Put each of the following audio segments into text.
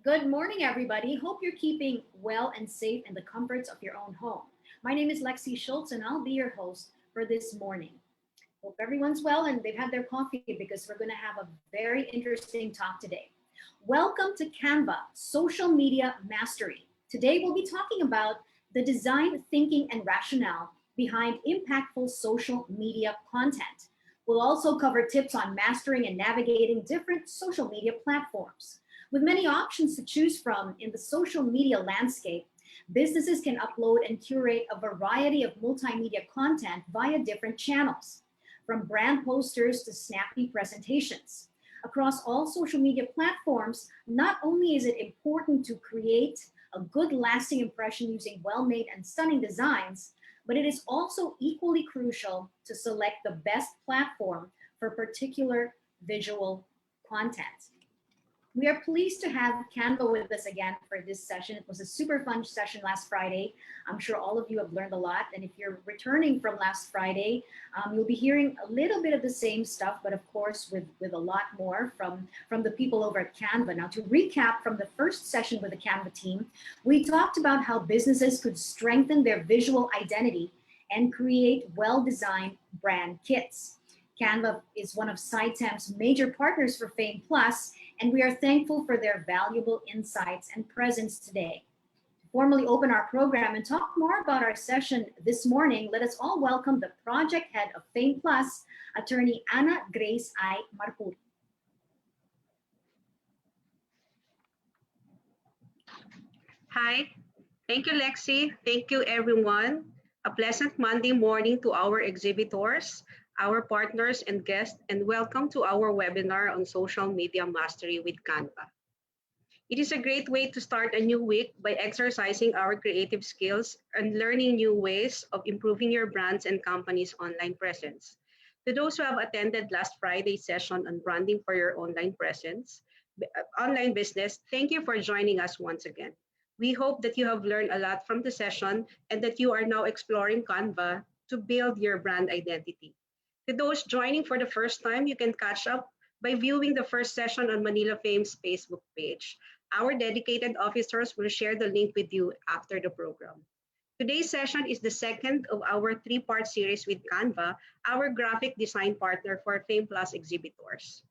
Good morning, everybody. Hope you're keeping well and safe in the comforts of your own home. My name is Lexi Schultz, and I'll be your host for this morning. Hope everyone's well and they've had their coffee because we're going to have a very interesting talk today. Welcome to Canva Social Media Mastery. Today, we'll be talking about the design, thinking, and rationale behind impactful social media content. We'll also cover tips on mastering and navigating different social media platforms. With many options to choose from in the social media landscape, businesses can upload and curate a variety of multimedia content via different channels, from brand posters to snappy presentations. Across all social media platforms, not only is it important to create a good lasting impression using well made and stunning designs, but it is also equally crucial to select the best platform for particular visual content. We are pleased to have Canva with us again for this session. It was a super fun session last Friday. I'm sure all of you have learned a lot. And if you're returning from last Friday, you'll be hearing a little bit of the same stuff, but of course with a lot more from the people over at Canva. Now, to recap from the first session with the Canva team, we talked about how businesses could strengthen their visual identity and create well-designed brand kits. Canva is one of SciTemp's major partners for Fame Plus, and we are thankful for their valuable insights and presence today. To formally open our program and talk more about our session this morning, let us all welcome the project head of Fame Plus, attorney Ana Grace I. Marpuri. Hi, thank you, Lexi. Thank you, everyone. A pleasant Monday morning to our exhibitors, our partners, and guests, and welcome to our webinar on social media mastery with Canva. It is a great way to start a new week by exercising our creative skills and learning new ways of improving your brand's and company's online presence. To those who have attended last Friday's session on branding for your online presence, online business, thank you for joining us once again. We hope that you have learned a lot from the session and that you are now exploring Canva to build your brand identity. To those joining for the first time, you can catch up by viewing the first session on Manila Fame's Facebook page. Our dedicated officers will share the link with you after the program. Today's session is the second of our three-part series with Canva, our graphic design partner for Fame Plus exhibitors.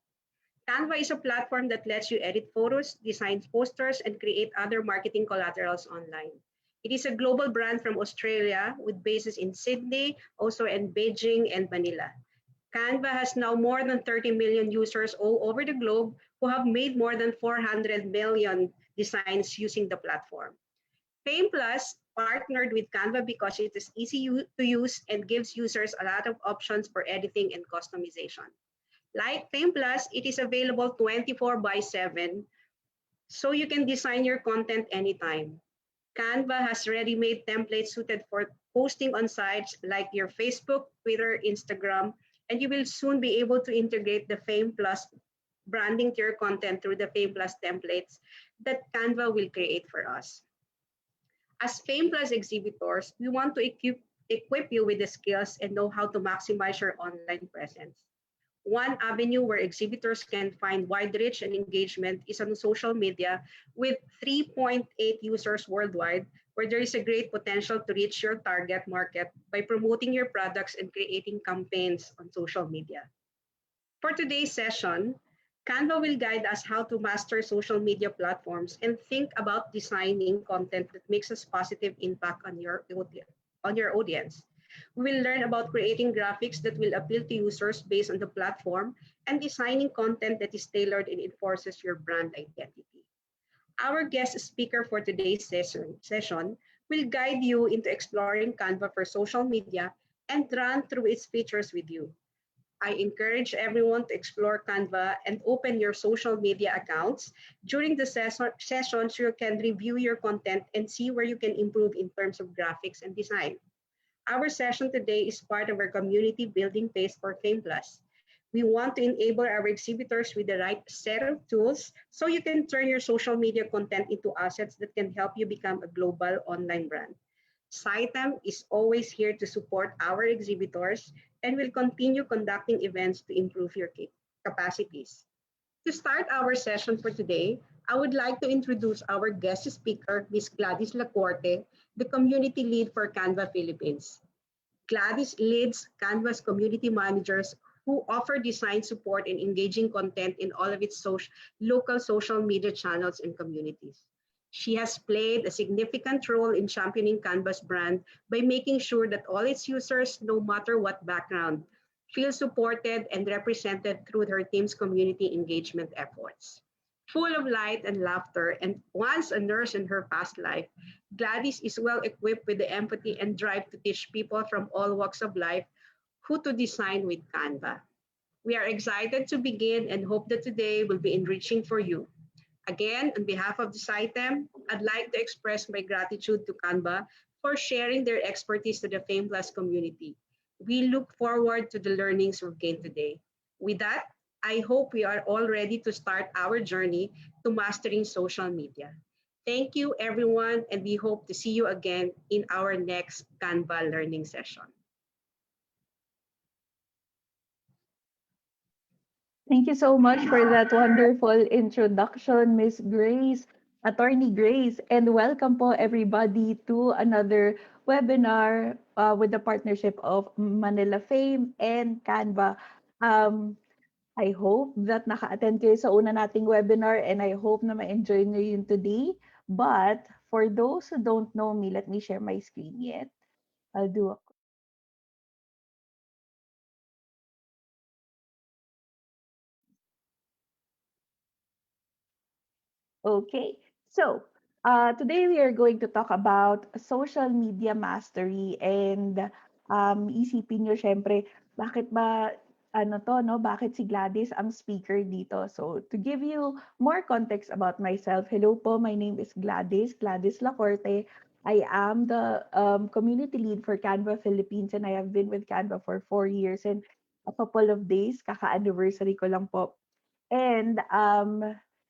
Canva is a platform that lets you edit photos, design posters, and create other marketing collaterals online. It is a global brand from Australia with bases in Sydney, also in Beijing and Manila. Canva has now more than 30 million users all over the globe who have made more than 400 million designs using the platform. Fame Plus partnered with Canva because it is easy to use and gives users a lot of options for editing and customization. Like Fame Plus, it is available 24 by 7, so you can design your content anytime. Canva has ready-made templates suited for posting on sites like your Facebook, Twitter, Instagram, and you will soon be able to integrate the Fame Plus branding to your content through the Fame Plus templates that Canva will create for us. As Fame Plus exhibitors, we want to equip you with the skills and know how to maximize your online presence. One avenue where exhibitors can find wide reach and engagement is on social media with 3.8 users worldwide, where there is a great potential to reach your target market by promoting your products and creating campaigns on social media. For today's session, Canva will guide us how to master social media platforms and think about designing content that makes a positive impact on your audience. We will learn about creating graphics that will appeal to users based on the platform and designing content that is tailored and enforces your brand identity. Our guest speaker for today's session will guide you into exploring Canva for social media and run through its features with you. I encourage everyone to explore Canva and open your social media accounts. During the sessions, you can review your content and see where you can improve in terms of graphics and design. Our session today is part of our community building phase for Fame Plus. We want to enable our exhibitors with the right set of tools so you can turn your social media content into assets that can help you become a global online brand. SciTem is always here to support our exhibitors and will continue conducting events to improve your capacities. To start our session for today, I would like to introduce our guest speaker, Ms. Gladys Lacorte, the community lead for Canva Philippines. Gladys leads Canva's community managers who offer design support and engaging content in all of its local social media channels and communities. She has played a significant role in championing Canva's brand by making sure that all its users, no matter what background, feel supported and represented through her team's community engagement efforts. Full of light and laughter, and once a nurse in her past life, Gladys is well equipped with the empathy and drive to teach people from all walks of life who to design with Canva. We are excited to begin and hope that today will be enriching for you. Again, on behalf of this item, I'd like to express my gratitude to Canva for sharing their expertise to the Fame Plus community. We look forward to the learnings we've gained today. With that, I hope we are all ready to start our journey to mastering social media. Thank you, everyone, and we hope to see you again in our next Canva learning session. Thank you so much for that wonderful introduction, Miss Grace, Attorney Grace, and welcome po everybody to another webinar with the partnership of Manila Fame and Canva. Um, I hope that naka-attend kayo sa una nating webinar and I hope na ma-enjoy nyo yun today. But for those who don't know me, let me share my screen yet. I'll do a Okay, so today we are going to talk about social media mastery and isipin nyo syempre, bakit ba ano to, no? Bakit si Gladys ang speaker dito? So to give you more context about myself, hello po, my name is Gladys, Gladys Lacorte. I am the community lead for Canva Philippines and I have been with Canva for 4 years and a couple of days, kaka-anniversary ko lang po. And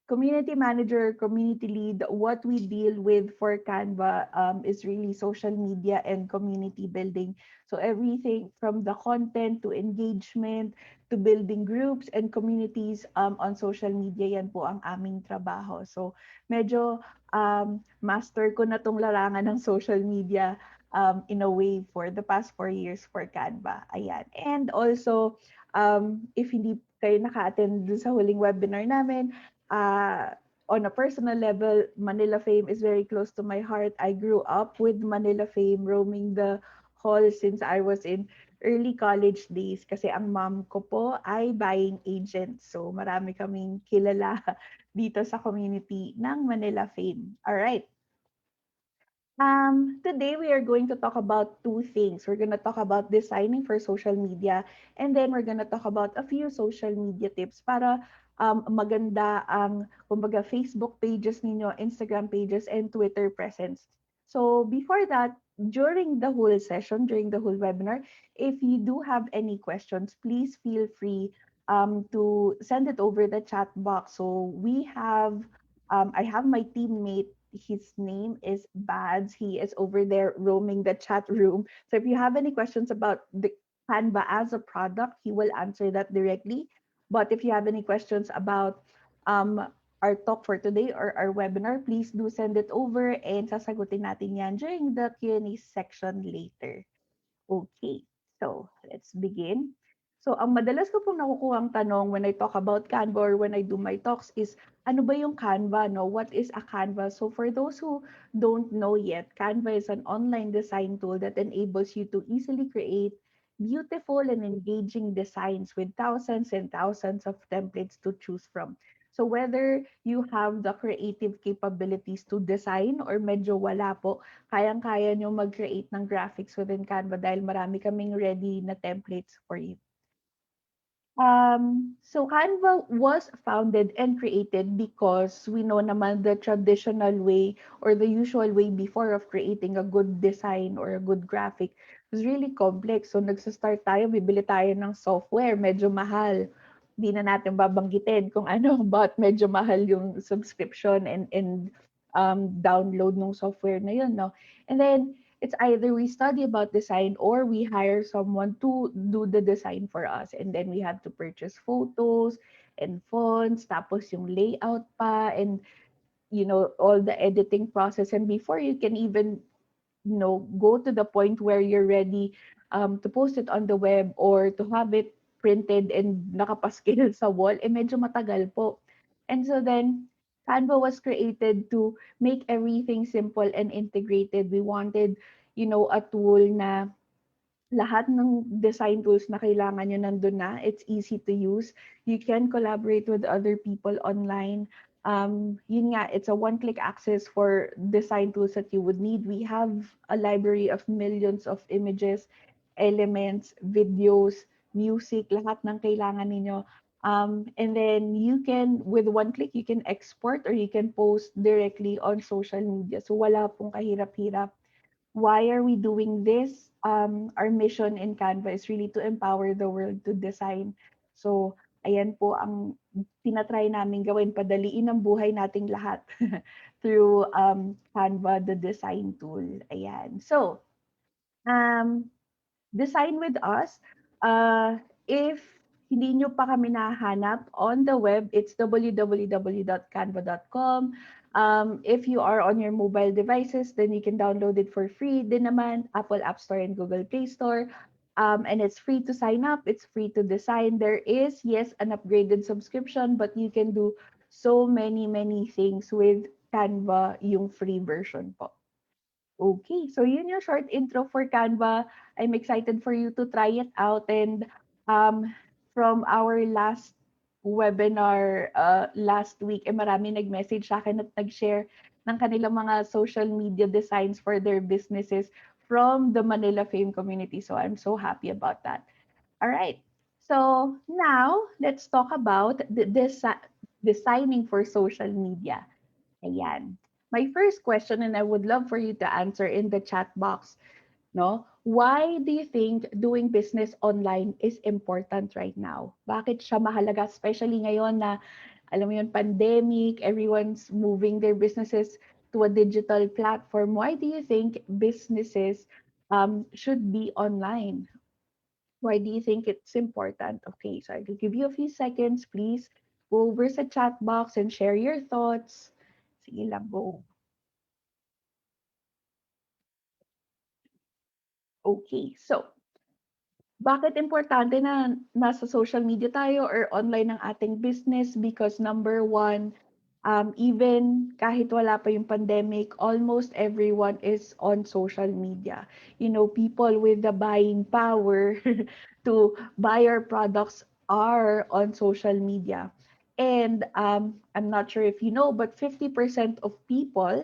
community manager, community lead, what we deal with for Canva is really social media and community building. So everything from the content to engagement to building groups and communities on social media, yan po ang aming trabaho. So medyo master ko na tong larangan ng social media in a way for the past 4 years for Canva. Ayan. And also, if hindi kayo naka-attend dun sa huling webinar namin, on a personal level, Manila Fame is very close to my heart. I grew up with Manila Fame, roaming the halls since I was in early college days kasi ang mom ko po ay buying agent. So marami kaming kilala dito sa community ng Manila Fame. All right. Today we are going to talk about two things. We're going to talk about designing for social media, and then we're going to talk about a few social media tips para maganda ang kumbaga Facebook pages ninyo, Instagram pages, and Twitter presence. So before that, during the whole session, during the whole webinar, if you do have any questions, please feel free to send it over the chat box. So I have my teammate, his name is Bads. He is over there roaming the chat room. So if you have any questions about the Canva as a product, he will answer that directly. But if you have any questions about um, our talk for today or our webinar, please do send it over and sasagutin natin yan during the Q&A section later. Okay, so let's begin. So ang madalas ko pong nakukuhang tanong when I talk about Canva or when I do my talks is, ano ba yung Canva, no? What is a Canva? So for those who don't know yet, Canva is an online design tool that enables you to easily create beautiful and engaging designs with thousands and thousands of templates to choose from. So whether you have the creative capabilities to design or medyo wala po, kayang-kaya nyo mag-create ng graphics within Canva dahil marami kaming ready na templates for you. So Canva was founded and created because we know naman the traditional way or the usual way before of creating a good design or a good graphic was really complex. So nagsastart tayo, bibili tayo ng software, medyo mahal. Hindi na natin babanggitin kung ano, but medyo mahal yung subscription and download ng software na yun, no? And then it's either we study about design or we hire someone to do the design for us. And then we have to purchase photos and fonts, tapos yung layout pa, and all the editing process, and before you can even go to the point where you're ready to post it on the web or to have it printed and nakapaskil sa wall, medyo matagal po. And so then, Canva was created to make everything simple and integrated. We wanted, a tool na lahat ng design tools na kailangan nyo nandun na. It's easy to use. You can collaborate with other people online. Yun nga, it's a one-click access for design tools that you would need. We have a library of millions of images, elements, videos, music, lahat ng kailangan ninyo. And then you can, with one click, you can export or you can post directly on social media. So wala pong kahirap-hirap. Why are we doing this? Our mission in Canva is really to empower the world to design. So, ayan po ang tinatry namin gawin, padaliin ang buhay nating lahat through Canva, the design tool. Ayan. So, um, design with us. If hindi nyo pa kami nahanap on the web, it's www.canva.com. If you are on your mobile devices, then you can download it for free din naman, Apple App Store and Google Play Store. And it's free to sign up. It's free to design. There is, yes, an upgraded subscription, but you can do so many, many things with Canva, yung free version po. Okay, so yun yung short intro for Canva. I'm excited for you to try it out. And from our last webinar last week, marami nag-message sa akin at nag-share ng kanilang mga social media designs for their businesses from the Manila Fame community. So I'm so happy about that. All right. So now let's talk about designing for social media. Ayan. My first question, and I would love for you to answer in the chat box, no? Why do you think doing business online is important right now? Bakit siya mahalaga, especially ngayon na, alam mo yun, pandemic, everyone's moving their businesses to a digital platform. Why do you think businesses should be online? Why do you think it's important? Okay, so I will give you a few seconds. Please go over sa chat box and share your thoughts. Sige lang, go. Okay, so bakit importante na nasa social media tayo or online ang ating business? Because number one, even kahit wala pa yung pandemic, almost everyone is on social media. People with the buying power to buy our products are on social media. And I'm not sure if you know, but 50% of people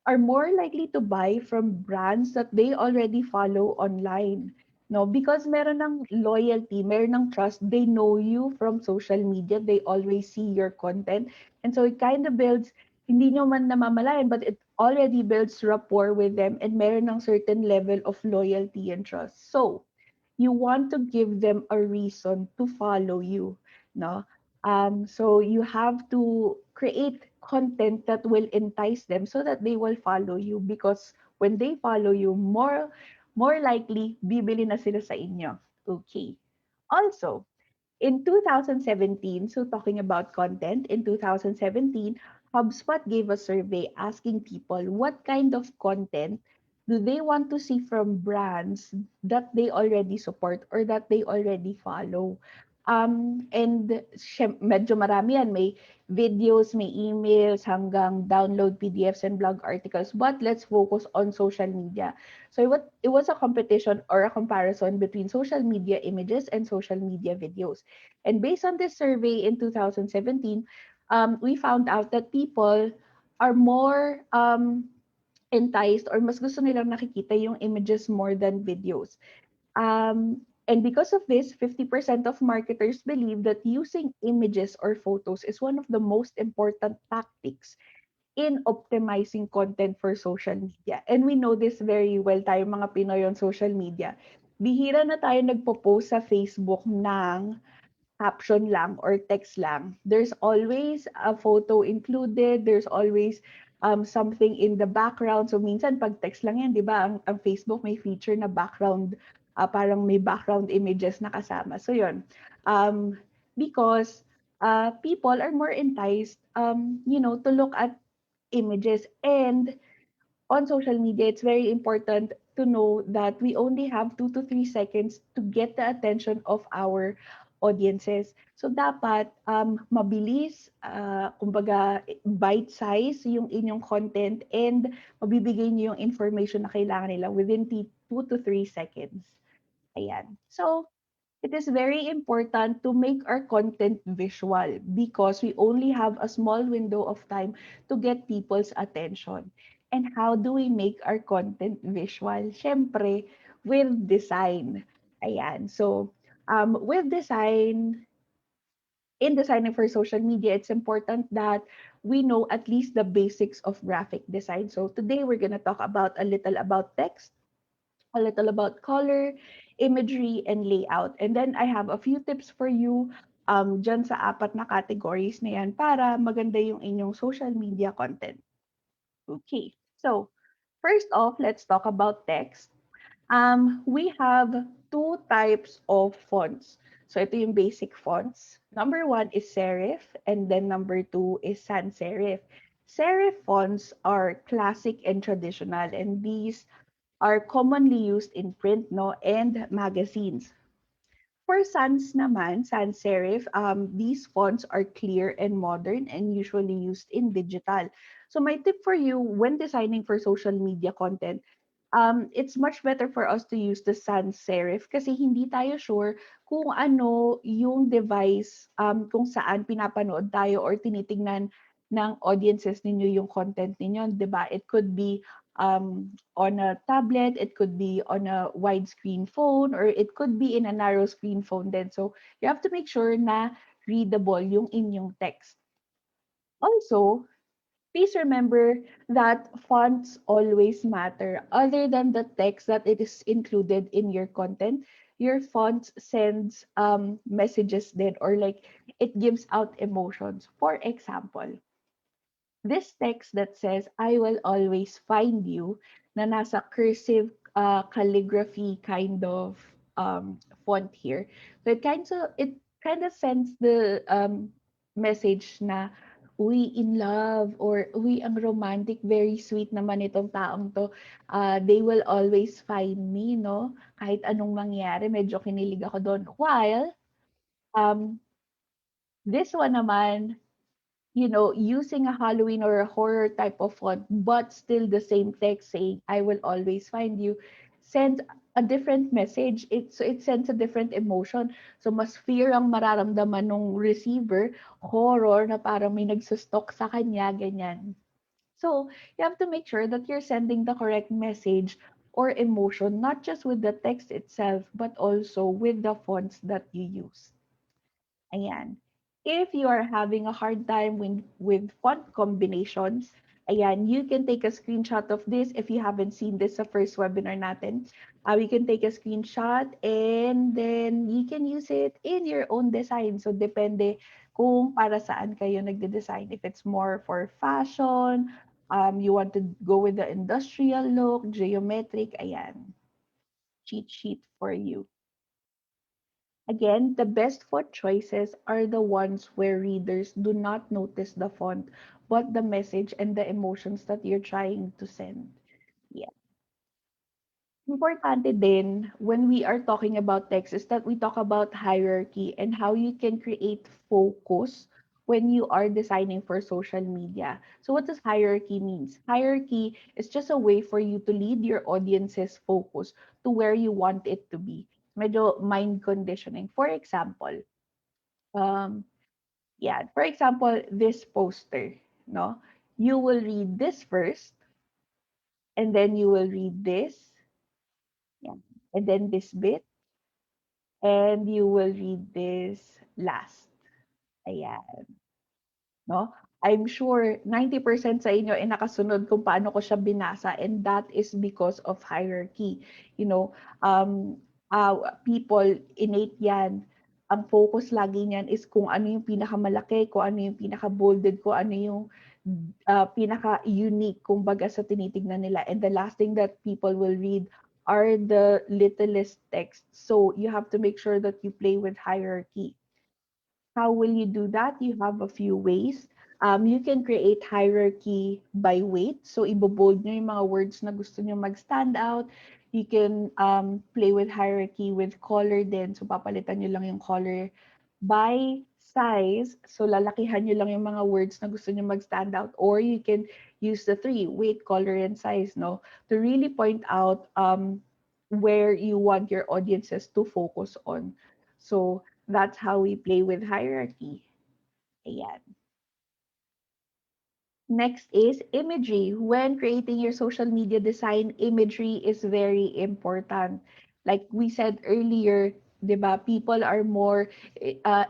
are more likely to buy from brands that they already follow online. No, because meron ng loyalty, meron ng trust. They know you from social media. They always see your content. And so it kind of builds, hindi nyo man namamalayan, but it already builds rapport with them and meron ng certain level of loyalty and trust. So, you want to give them a reason to follow you, no? So you have to create content that will entice them so that they will follow you, because when they follow you, more likely bibili na sila sa inyo. Okay. Also, in 2017, so talking about content, in 2017, HubSpot gave a survey asking people what kind of content do they want to see from brands that they already support or that they already follow. And medyo marami yan. May videos, may emails, hanggang download PDFs and blog articles. But let's focus on social media. So it was a competition or a comparison between social media images and social media videos. And based on this survey in 2017, we found out that people are more enticed or mas gusto nilang nakikita yung images more than videos. And because of this, 50% of marketers believe that using images or photos is one of the most important tactics in optimizing content for social media. And we know this very well, tayo mga Pinoy on social media. Bihira na tayo nagpo-post sa Facebook ng caption lang or text lang. There's always a photo included. There's always something in the background. So minsan pag text lang yan, di ba, ang Facebook may feature na background, parang may background images na kasama. So yun, because people are more enticed, to look at images. And on social media, it's very important to know that we only have 2 to 3 seconds to get the attention of our audiences. So dapat mabilis, kumbaga bite size yung inyong content, and mabibigay niyo yung information na kailangan nila within 2 to 3 seconds. Ayan. So it is very important to make our content visual because we only have a small window of time to get people's attention. And how do we make our content visual? Siyempre, with design. Ayan. So, with design, in designing for social media, it's important that we know at least the basics of graphic design. So today we're going to talk about a little about text, a little about color, imagery, and layout. And then I have a few tips for you dyan sa apat na categories na yan para maganda yung inyong social media content. Okay, so first off, let's talk about text. We have two types of fonts. So ito yung basic fonts. Number one is serif, and then number two is sans serif. Serif fonts are classic and traditional, and these are commonly used in print, no, and magazines. For sans naman, sans serif, these fonts are clear and modern and usually used in digital. So my tip for you when designing for social media content, it's much better for us to use the sans serif kasi hindi tayo sure kung ano yung device kung saan pinapanood tayo or tinitingnan ng audiences ninyo yung content ninyo, 'di ba? It could be on a tablet, it could be on a widescreen phone, or it could be in a narrow screen phone then. So you have to make sure na readable yung inyong text. Also, please remember that fonts always matter. Other than the text that it is included in your content, your font sends messages then, or like it gives out emotions. For example, this text that says, I will always find you, na nasa cursive calligraphy kind of font here. So it kind of sends the message na, uy, in love, or uy, ang romantic, very sweet naman itong taong to. They will always find me, no? Kahit anong mangyari, medyo kinilig ako doon. While, um, this one naman, using a Halloween or a horror type of font, but still the same text saying, I will always find you, send a different message. So it sends a different emotion. So mas fear ang mararamdaman ng receiver, horror na parang may nagsustok sa kanya, ganyan. So you have to make sure that you're sending the correct message or emotion, not just with the text itself, but also with the fonts that you use. Ayan. If you are having a hard time with font combinations, ayan, you can take a screenshot of this. If you haven't seen this sa first webinar natin, you can take a screenshot and then you can use it in your own design. So, depende kung para saan kayo nagde-design. If it's more for fashion, you want to go with the industrial look, geometric, ayan, cheat sheet for you. Again, the best font choices are the ones where readers do not notice the font, but the message and the emotions that you're trying to send. Yeah. Importante din when we are talking about text is that we talk about hierarchy and how you can create focus when you are designing for social media. So what does hierarchy means? Hierarchy is just a way for you to lead your audience's focus to where you want it to be. Medyo mind conditioning. For example, um, yeah, for example, this poster, no? You will read this first, and then you will read this, yeah, and then this bit, and you will read this last. Ayan, no? I'm sure 90% sa inyo ay nakasunod kung paano ko siya binasa, and that is because of hierarchy. You know, people, innate yan. Ang focus lagi niyan is kung ano yung pinakamalaki, kung ano yung pinaka-bolded, kung ano yung pinaka-unique, kumbaga sa tinitignan nila. And the last thing that people will read are the littlest text. So you have to make sure that you play with hierarchy. How will you do that? You have a few ways. You can create hierarchy by weight. So, ibobold nyo yung mga words na gusto nyo mag-stand out. You can play with hierarchy with color din. So, papalitan nyo lang yung color by size. So, lalakihan nyo lang yung mga words na gusto nyo mag-stand out. Or you can use the three, weight, color, and size, no? To really point out where you want your audiences to focus on. So, that's how we play with hierarchy. Ayan. Next is imagery. When creating your social media design, imagery is very important. Like we said earlier, 'di ba, people are more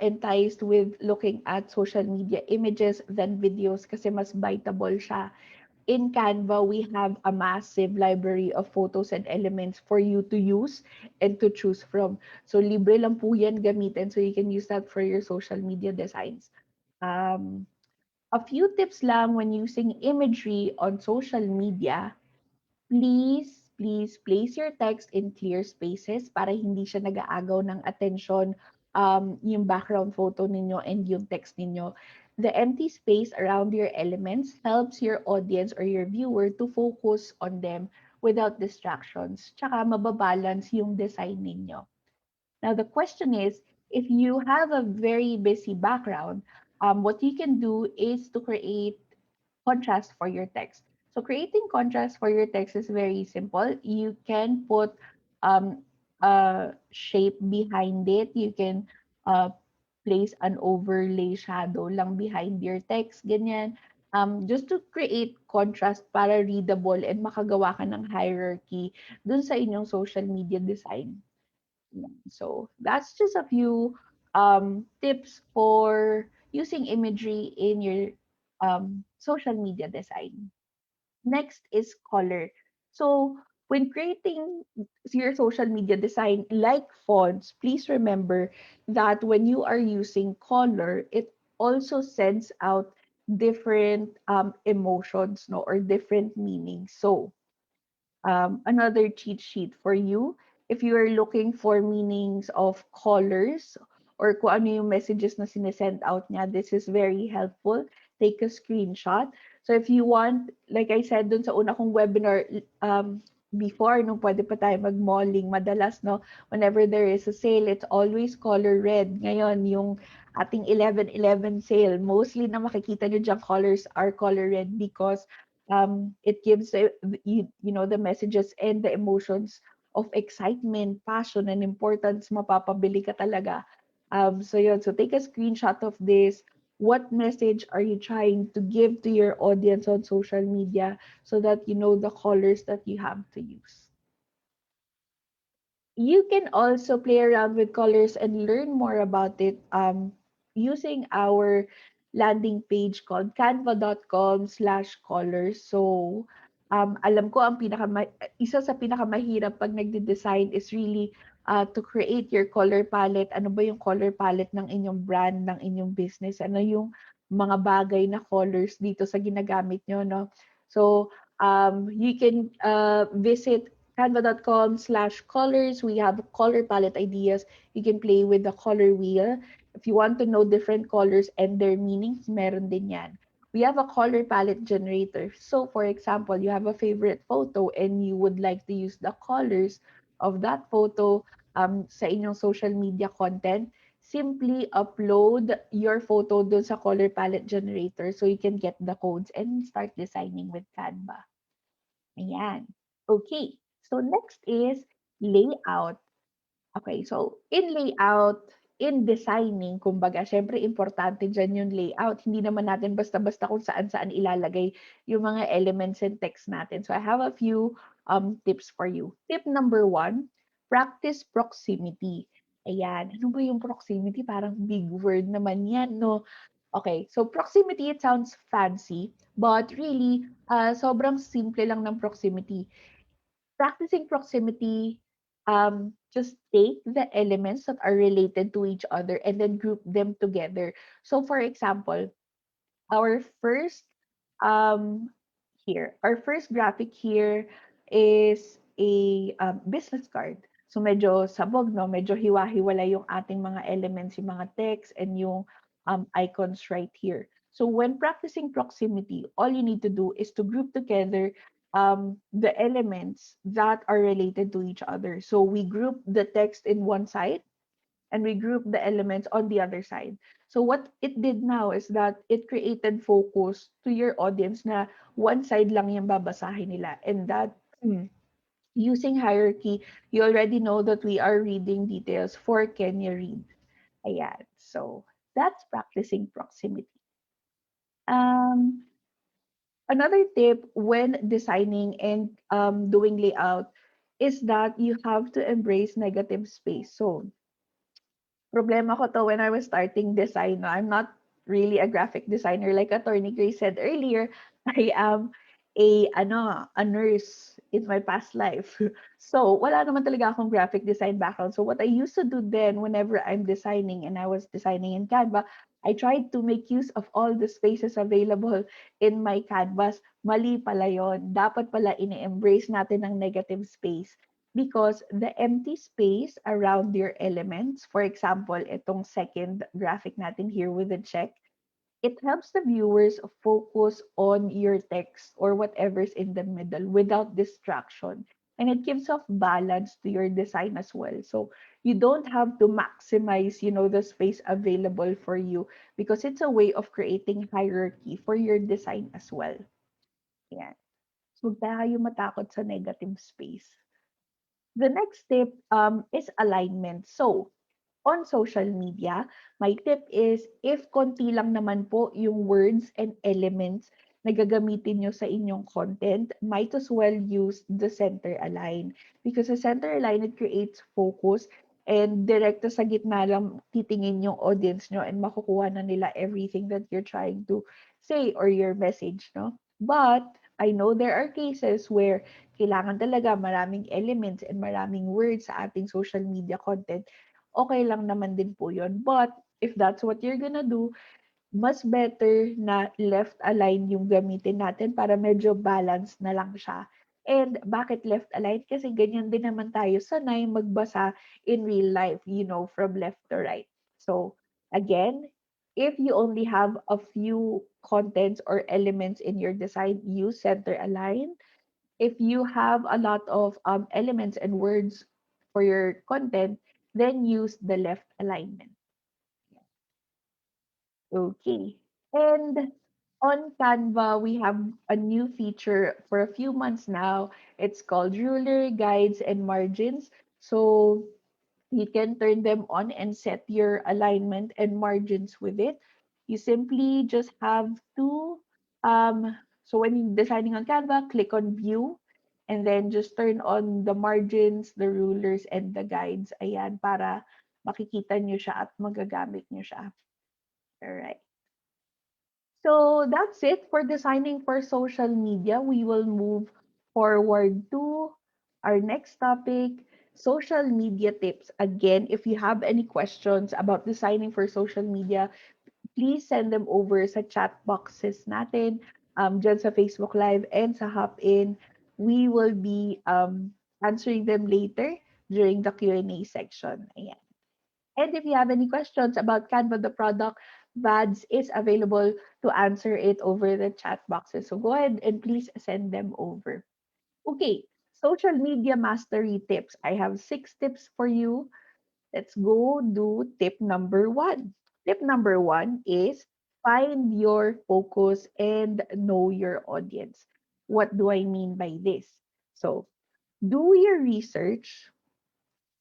enticed with looking at social media images than videos kasi mas biteable siya. In Canva, we have a massive library of photos and elements for you to use and to choose from. So libre lang po yan gamitin, so you can use that for your social media designs. Um, a few tips lang when using imagery on social media. Please place your text in clear spaces para hindi siya nag-aagaw ng atensyon yung background photo ninyo and yung text ninyo. The empty space around your elements helps your audience or your viewer to focus on them without distractions. Tsaka mababalance yung design ninyo. Now, the question is, if you have a very busy background, what you can do is to create contrast for your text. So creating contrast for your text is very simple. You can put um, a shape behind it. You can place an overlay shadow lang behind your text, ganyan. Just to create contrast para readable and makagawa ka ng hierarchy dun sa inyong social media design. So that's just a few tips for using imagery in your social media design. Next is color. So when creating your social media design, like fonts, please remember that when you are using color, it also sends out different emotions, no, or different meanings. So another cheat sheet for you. If you are looking for meanings of colors or kung ano yung messages na sinesend out niya, this is very helpful. Take a screenshot. So if you want, like I said dun sa una kong webinar, before, nung pwede pa tayo mag-malling, madalas, no, whenever there is a sale, it's always color red. Ngayon, yung ating 11/11 sale, mostly na makikita nyo dyan colors are color red because it gives you know the messages and the emotions of excitement, passion, and importance. Mapapabili ka talaga. So yun. So take a screenshot of this. What message are you trying to give to your audience on social media so that you know the colors that you have to use? You can also play around with colors and learn more about it using our landing page called canva.com/colors. So, alam ko ang isa sa pinakamahirap pag nagde-design is really to create your color palette. Ano ba yung color palette ng inyong brand, ng inyong business? Ano yung mga bagay na colors dito sa ginagamit nyo, no? So, you can visit canva.com/colors. We have color palette ideas. You can play with the color wheel. If you want to know different colors and their meanings, meron din yan. We have a color palette generator. So, for example, you have a favorite photo and you would like to use the colors of that photo sa inyong social media content. Simply upload your photo dun sa color palette generator so you can get the codes and start designing with Canva. Ayan. Okay. So next is layout. Okay, so in layout, in designing, kumbaga, syempre importante dyan yung layout. Hindi naman natin basta-basta kung saan-saan ilalagay yung mga elements and text natin. So I have a few tips for you. Tip number 1, practice proximity. Ayan. Ano ba yung proximity? Parang big word naman yan, no? Okay, so proximity, it sounds fancy, but really, sobrang simple lang ng proximity. Practicing proximity, just take the elements that are related to each other and then group them together. So, for example, our first our first graphic here is a business card. So, medyo sabog, no? Medyo hiwa-hiwala yung ating mga elements, yung mga text and yung icons right here. So when practicing proximity, all you need to do is to group together the elements that are related to each other. So we group the text in one side and we group the elements on the other side. So what it did now is that it created focus to your audience na one side lang yung babasahin nila, and that using hierarchy, you already know that we are reading details for can you read. Ayan. So that's practicing proximity. Um, Another tip when designing and doing layout is that you have to embrace negative space. So problema ko to when I was starting design. No? I'm not really a graphic designer like Attorney Grace said earlier. I am a nurse in my past life. So wala naman talaga akong graphic design background. So what I used to do then whenever I'm designing and I was designing in Canva, I tried to make use of all the spaces available in my canvas. Mali pala yon. Dapat pala ini-embrace natin ang negative space because the empty space around your elements, for example, itong second graphic natin here with the check, it helps the viewers focus on your text or whatever's in the middle without distraction. And it gives off balance to your design as well. So you don't have to maximize, the space available for you because it's a way of creating hierarchy for your design as well. Yeah. So huwag tayo matakot sa negative space. The next tip is alignment. So, on social media, my tip is if konti lang naman po yung words and elements na gagamitin nyo sa inyong content, might as well use the center align. Because the center align, it creates focus and direkta sa gitna lang titingin yung audience nyo and makukuha na nila everything that you're trying to say or your message, no? But I know there are cases where kailangan talaga maraming elements and maraming words sa ating social media content, okay lang naman din po yun. But if that's what you're gonna do, mas better na left align yung gamitin natin para medyo balance na lang siya. And bakit left align? Kasi ganyan din naman tayo sanay magbasa in real life, from left to right. So, again, if you only have a few contents or elements in your design, use center align. If you have a lot of elements and words for your content, then use the left alignment. Okay. And on Canva, we have a new feature for a few months now. It's called ruler, guides, and margins. So you can turn them on and set your alignment and margins with it. You simply just have to, so when you're designing on Canva, click on view and then just turn on the margins, the rulers, and the guides. Ayan, para makikita nyo siya at magagamit nyo siya. All right. So that's it for designing for social media. We will move forward to our next topic, social media tips. Again, if you have any questions about designing for social media, please send them over sa chat boxes natin, dyan sa Facebook Live and sa Hop-In. We will be answering them later during the Q&A section. Ayan. And if you have any questions about Canva, the product, Vads is available to answer it over the chat boxes. So go ahead and please send them over. Okay, social media mastery tips. I have 6 tips for you. Let's go do tip number 1. Tip number 1 is find your focus and know your audience. What do I mean by this? So, do your research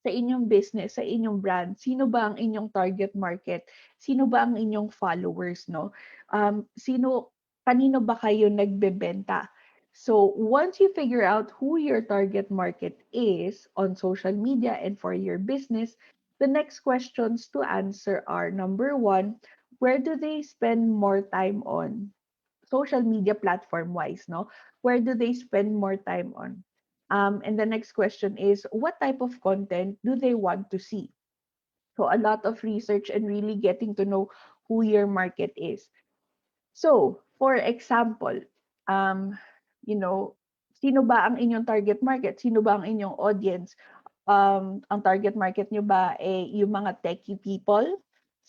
sa inyong business, sa inyong brand, sino ba ang inyong target market? Sino ba ang inyong followers, no? Kanino ba kayo nagbebenta? So, once you figure out who your target market is on social media and for your business, the next questions to answer are number 1, where do they spend more time on? Social media platform wise, no? Where do they spend more time on? And the next question is, what type of content do they want to see? So a lot of research and really getting to know who your market is. So, for example, um, you know, sino ba ang inyong target market? Sino ba ang inyong audience? Ang target market nyo ba yung mga techie people?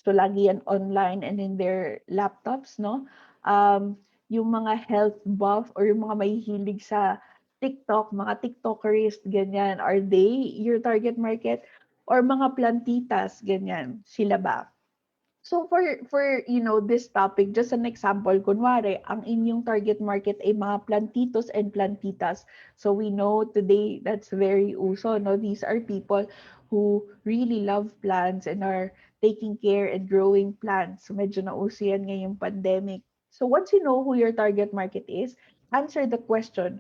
So lagi yan online and in their laptops, no? Um, yung mga health buff or yung mga mahihilig sa TikTok, mga TikTokers, ganyan, are they your target market? Or mga plantitas, ganyan, sila ba? So for this topic, just an example, kunwari, ang inyong target market ay mga plantitos and plantitas. So we know today that's very uso, no? These are people who really love plants and are taking care and growing plants. So medyo nauso yan ngayong pandemic. So once you know who your target market is, answer the question,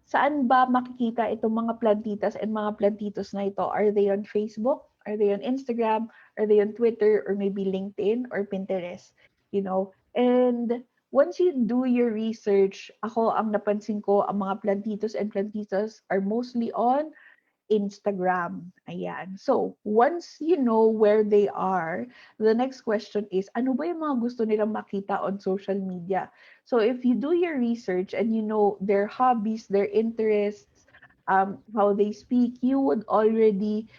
saan ba makikita itong mga plantitas and mga plantitos na ito? Are they on Facebook? Are they on Instagram? Are they on Twitter or maybe LinkedIn or Pinterest? And once you do your research, ako ang napansin ko, ang mga plantitos and plantitas are mostly on Instagram. Ayan. So, once you know where they are, the next question is, ano ba yung mga gusto nilang makita on social media? So, if you do your research and you know their hobbies, their interests, how they speak, you would already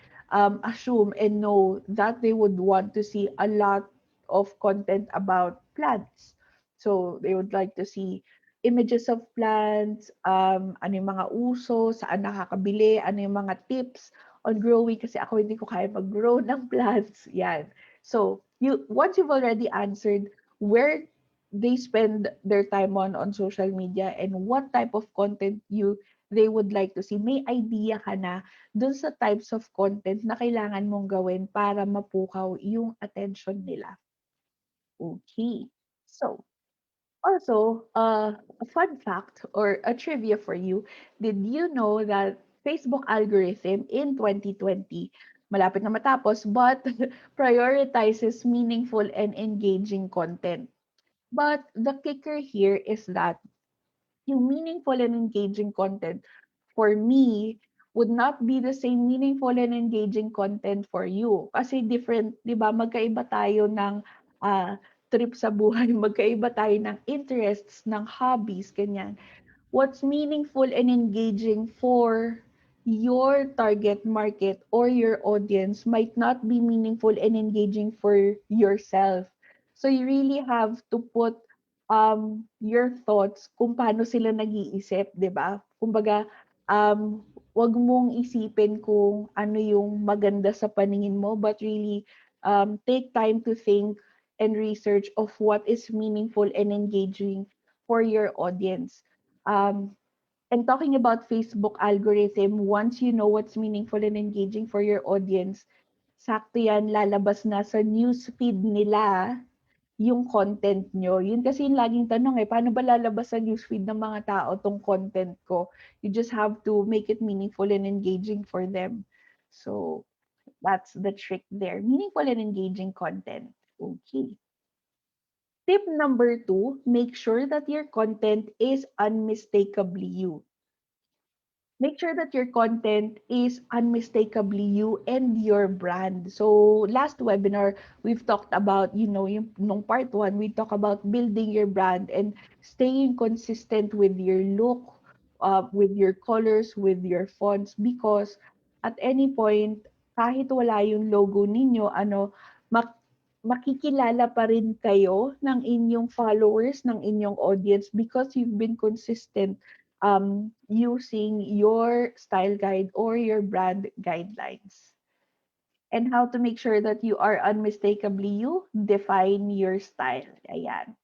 assume and know that they would want to see a lot of content about plants. So, they would like to see images of plants, ano yung mga uso, saan nakakabili, ano yung mga tips on growing kasi ako hindi ko kaya mag-grow ng plants. Yan. So, once you've already answered where they spend their time on social media and what type of content they would like to see, may idea ka na dun sa types of content na kailangan mong gawin para mapukaw yung attention nila. Okay. So, also, a fun fact or a trivia for you, did you know that Facebook algorithm in 2020, malapit na matapos, but prioritizes meaningful and engaging content. But the kicker here is that yung meaningful and engaging content for me would not be the same meaningful and engaging content for you. Kasi different, di ba? Magkaiba tayo ng trip sa buhay, magkaiba tayo ng interests, ng hobbies, ganyan. What's meaningful and engaging for your target market or your audience might not be meaningful and engaging for yourself. So you really have to put your thoughts kung paano sila nag-iisip, 'di ba? Kumbaga, wag mong isipin kung ano yung maganda sa paningin mo, but really take time to think and research of what is meaningful and engaging for your audience. And talking about Facebook algorithm, once you know what's meaningful and engaging for your audience, sakto yan, lalabas na sa newsfeed nila yung content nyo. Yun kasi yung laging tanong paano ba lalabas sa newsfeed ng mga tao tong content ko? You just have to make it meaningful and engaging for them. So, that's the trick there. Meaningful and engaging content. Okay. Tip number 2, make sure that your content is unmistakably you. Make sure that your content is unmistakably you and your brand. So last webinar, we've talked about, yung nung part 1, we talked about building your brand and staying consistent with your look, with your colors, with your fonts, because at any point, kahit wala yung logo ninyo, makikilala pa rin kayo ng inyong followers, ng inyong audience because you've been consistent using your style guide or your brand guidelines. And how to make sure that you are unmistakably you, define your style. Ayan.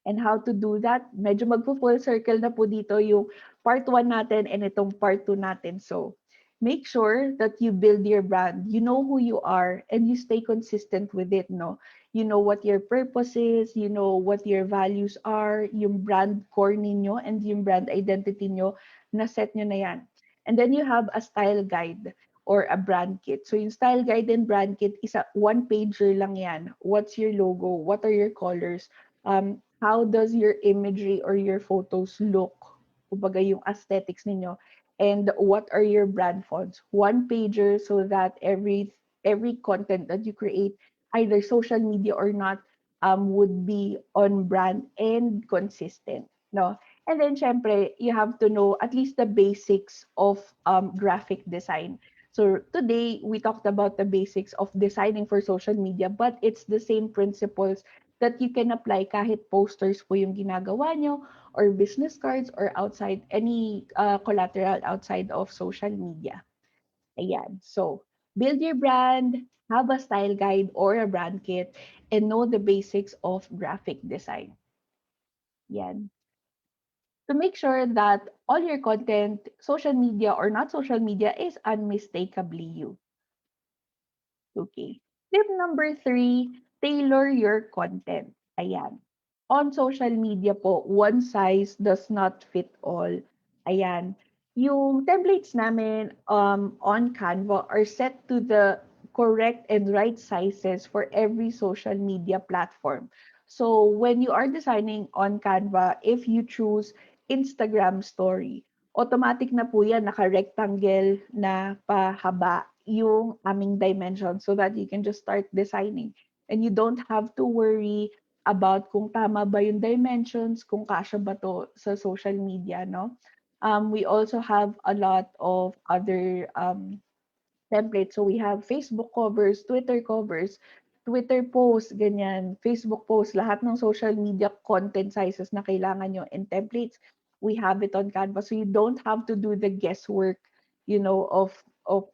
And how to do that, medyo magpo-full circle na po dito yung part 1 natin and itong part 2 natin. So, make sure that you build your brand. You know who you are and you stay consistent with it, no? You know what your purpose is, you know what your values are, yung brand core ninyo and yung brand identity nyo, na set nyo na yan. And then you have a style guide or a brand kit. So yung style guide and brand kit is a one-pager lang yan. What's your logo? What are your colors? How does your imagery or your photos look? Kumbaga yung aesthetics ninyo. And what are your brand fonts? One pager so that every content that you create, either social media or not, would be on brand and consistent. No? And then syempre, you have to know at least the basics of graphic design. So today we talked about the basics of designing for social media, but it's the same principles that you can apply kahit posters po yung ginagawa nyo or business cards or outside any collateral outside of social media. Ayan. So, build your brand, have a style guide or a brand kit, and know the basics of graphic design. Yan. To make sure that all your content, social media or not social media, is unmistakably you. Okay. Tip number three, tailor your content. Ayan. On social media po, one size does not fit all. Ayan. Yung templates namin on Canva are set to the correct and right sizes for every social media platform. So when you are designing on Canva, if you choose Instagram story, automatic na po yan, naka-rectangle na pahaba yung aming dimension so that you can just start designing. And you don't have to worry about kung tama ba yung dimensions, kung kasya ba to sa social media, no? We also have a lot of other template. So we have Facebook covers, Twitter posts, ganyan, Facebook posts, lahat ng social media content sizes na kailangan nyo and templates, we have it on Canva. So you don't have to do the guesswork, of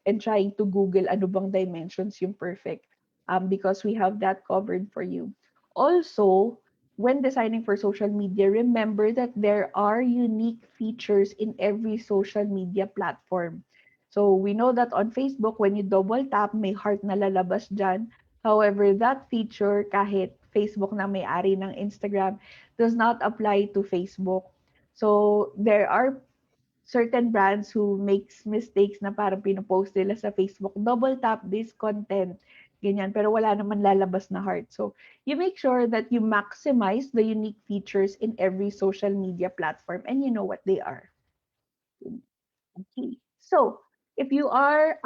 and trying to Google ano bang dimensions yung perfect. Because we have that covered for you. Also, when designing for social media, remember that there are unique features in every social media platform. So we know that on Facebook, when you double tap, may heart na lalabas dyan. However, that feature, kahit Facebook na may-ari ng Instagram, does not apply to Facebook. So there are certain brands who makes mistakes na parang pinopost nila sa Facebook, double tap this content, ganyan, pero wala naman lalabas na heart. So you make sure that you maximize the unique features in every social media platform and you know what they are. Okay. So, if you are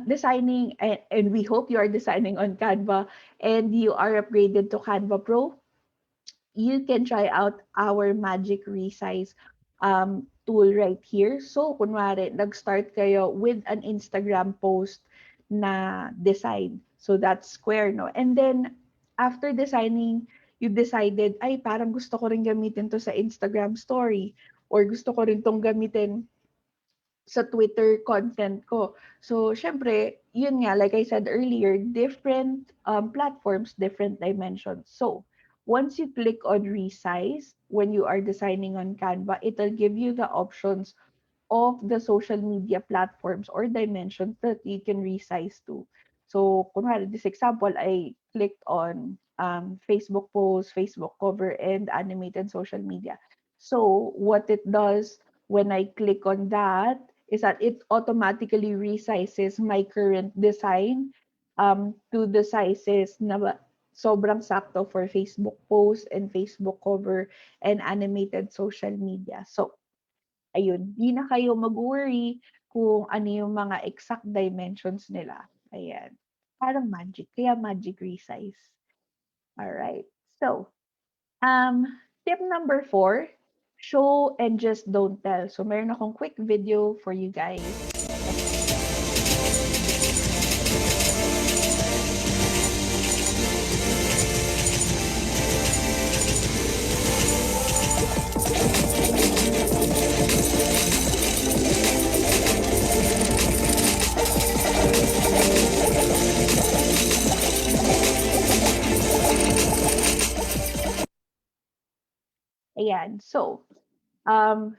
designing, and we hope you are designing on Canva and you are upgraded to Canva Pro, you can try out our Magic Resize tool right here. So, kunwari, nag-start kayo with an Instagram post na design. So, that's square, no? And then, after designing, you decided, ay, parang gusto ko rin gamitin to sa Instagram story or gusto ko rin tong gamitin sa Twitter content ko. So, syempre, yun nga, like I said earlier, different platforms, different dimensions. So, once you click on resize, when you are designing on Canva, it'll give you the options of the social media platforms or dimensions that you can resize to. So, kunwari, this example, I clicked on Facebook post, Facebook cover, and animated social media. So, what it does when I click on that is that it automatically resizes my current design to the sizes na sobrang sakto for Facebook post and Facebook cover and animated social media. So, ayun, di na kayo mag-worry kung ano yung mga exact dimensions nila. Ayan. Parang magic. Kaya magic resize. Alright. So, um, tip number 4, show and just don't tell. So, meron akong quick video for you guys. Ayan. So,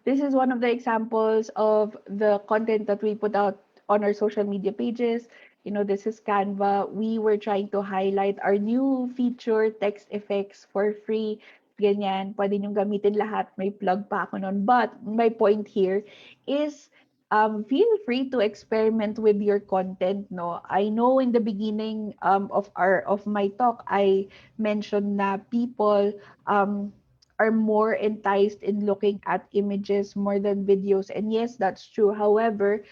this is one of the examples of the content that we put out on our social media pages. This is Canva. We were trying to highlight our new feature, text effects for free. Ganyan. Pwede nyo gamitin lahat. May plug pa ako nun. But my point here is feel free to experiment with your content. No, I know in the beginning of my talk, I mentioned na people are more enticed in looking at images more than videos. And yes, that's true. However,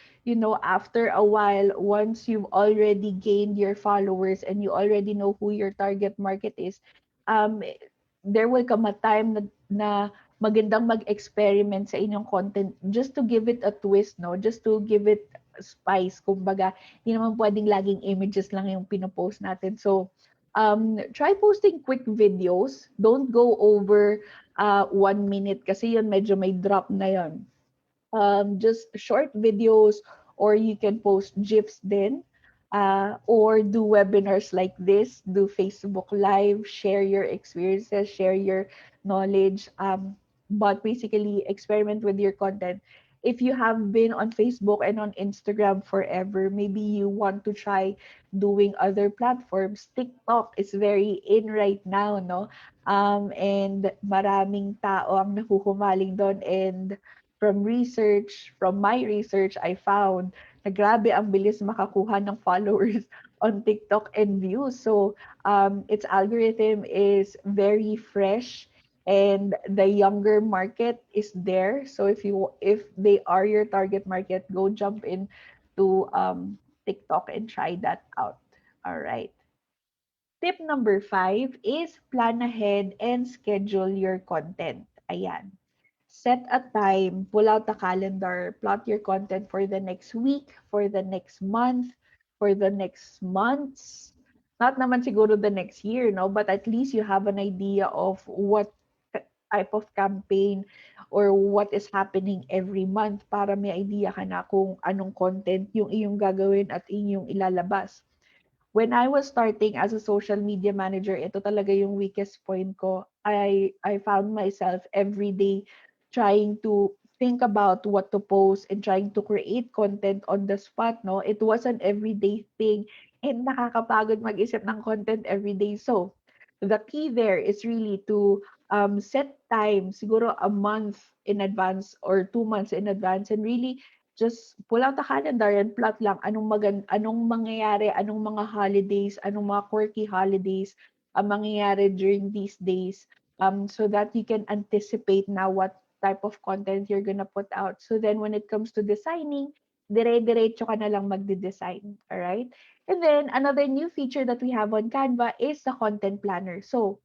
after a while, once you've already gained your followers and you already know who your target market is, um, there will come a time na magandang mag-experiment sa inyong content just to give it a twist, no? Just to give it spice. Kumbaga, hindi naman pwedeng laging images lang yung pinopost natin. So, try posting quick videos. Don't go over 1 minute kasi yun medyo may drop na yun. Just short videos, or you can post GIFs then, or do webinars like this, do Facebook Live, share your experiences, share your knowledge, but basically experiment with your content. If you have been on Facebook and on Instagram forever, maybe you want to try doing other platforms. TikTok is very in right now, no? And maraming tao ang nahuhumaling doon, and from my research, I found na grabe ang bilis makakuha ng followers on TikTok and views. So, its algorithm is very fresh, and the younger market is there. So if they are your target market, go jump in to TikTok and try that out. All right. Tip number 5 is plan ahead and schedule your content. Ayan. Set a time, pull out the calendar, plot your content for the next week, for the next month, for the next months. Not naman siguro the next year, no? But at least you have an idea of what type of campaign or what is happening every month, para may idea ka na kung anong content yung iyong gagawin at inyong ilalabas. When I was starting as a social media manager, ito talaga yung weakest point ko. I found myself every day trying to think about what to post and trying to create content on the spot, no? It was an everyday thing, and nakakapagod mag-isip ng content every day. So, the key there is really to set time, siguro a month in advance or 2 months in advance, and really just pull out the calendar and plot lang anong mangyayari, anong mga holidays, anong mga quirky holidays ang mangyayari during these days, so that you can anticipate now what type of content you're gonna put out. So then when it comes to designing, dire-diretso ka na lang magde-design. All right? And then another new feature that we have on Canva is the content planner. So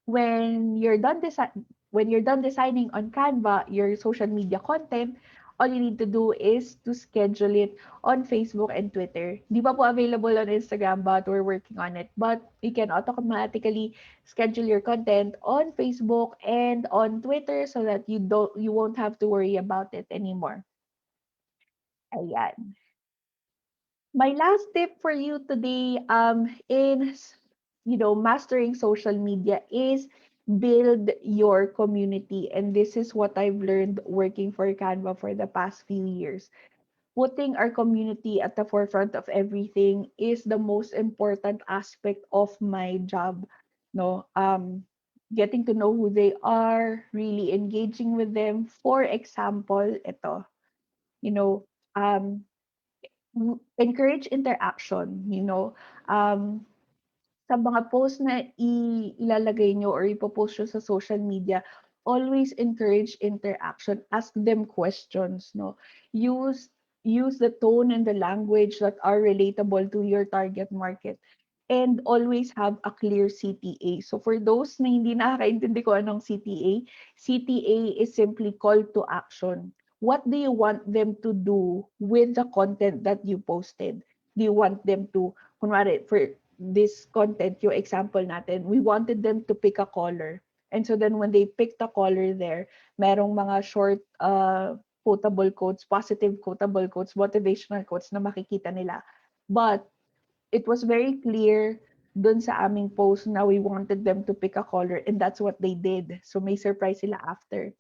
when you're done designing on Canva your social media content, all you need to do is to schedule it on Facebook and Twitter. Di pa po available on Instagram, but we're working on it. But you can automatically schedule your content on Facebook and on Twitter so that you won't have to worry about it anymore. Ayan. My last tip for you today in mastering social media is build your community, and this is what I've learned working for Canva for the past few years. Putting our community at the forefront of everything is the most important aspect of my job. No, getting to know who they are, really engaging with them. For example, ito, you know, um, encourage interaction. Sa mga post na ilalagay nyo or ipopost nyo sa social media, always encourage interaction. Ask them questions, no? Use use the tone and the language that are relatable to your target market. And always have a clear CTA. So for those na hindi nakakaintindi ko anong CTA, CTA is simply call to action. What do you want them to do with the content that you posted? Do you want them to, kunwari, for this content, yung example natin, we wanted them to pick a color. And so then when they picked a color there, merong mga short quotable quotes, positive quotable quotes, motivational quotes na makikita nila. But it was very clear dun sa aming post na we wanted them to pick a color, and that's what they did. So may surprise sila after.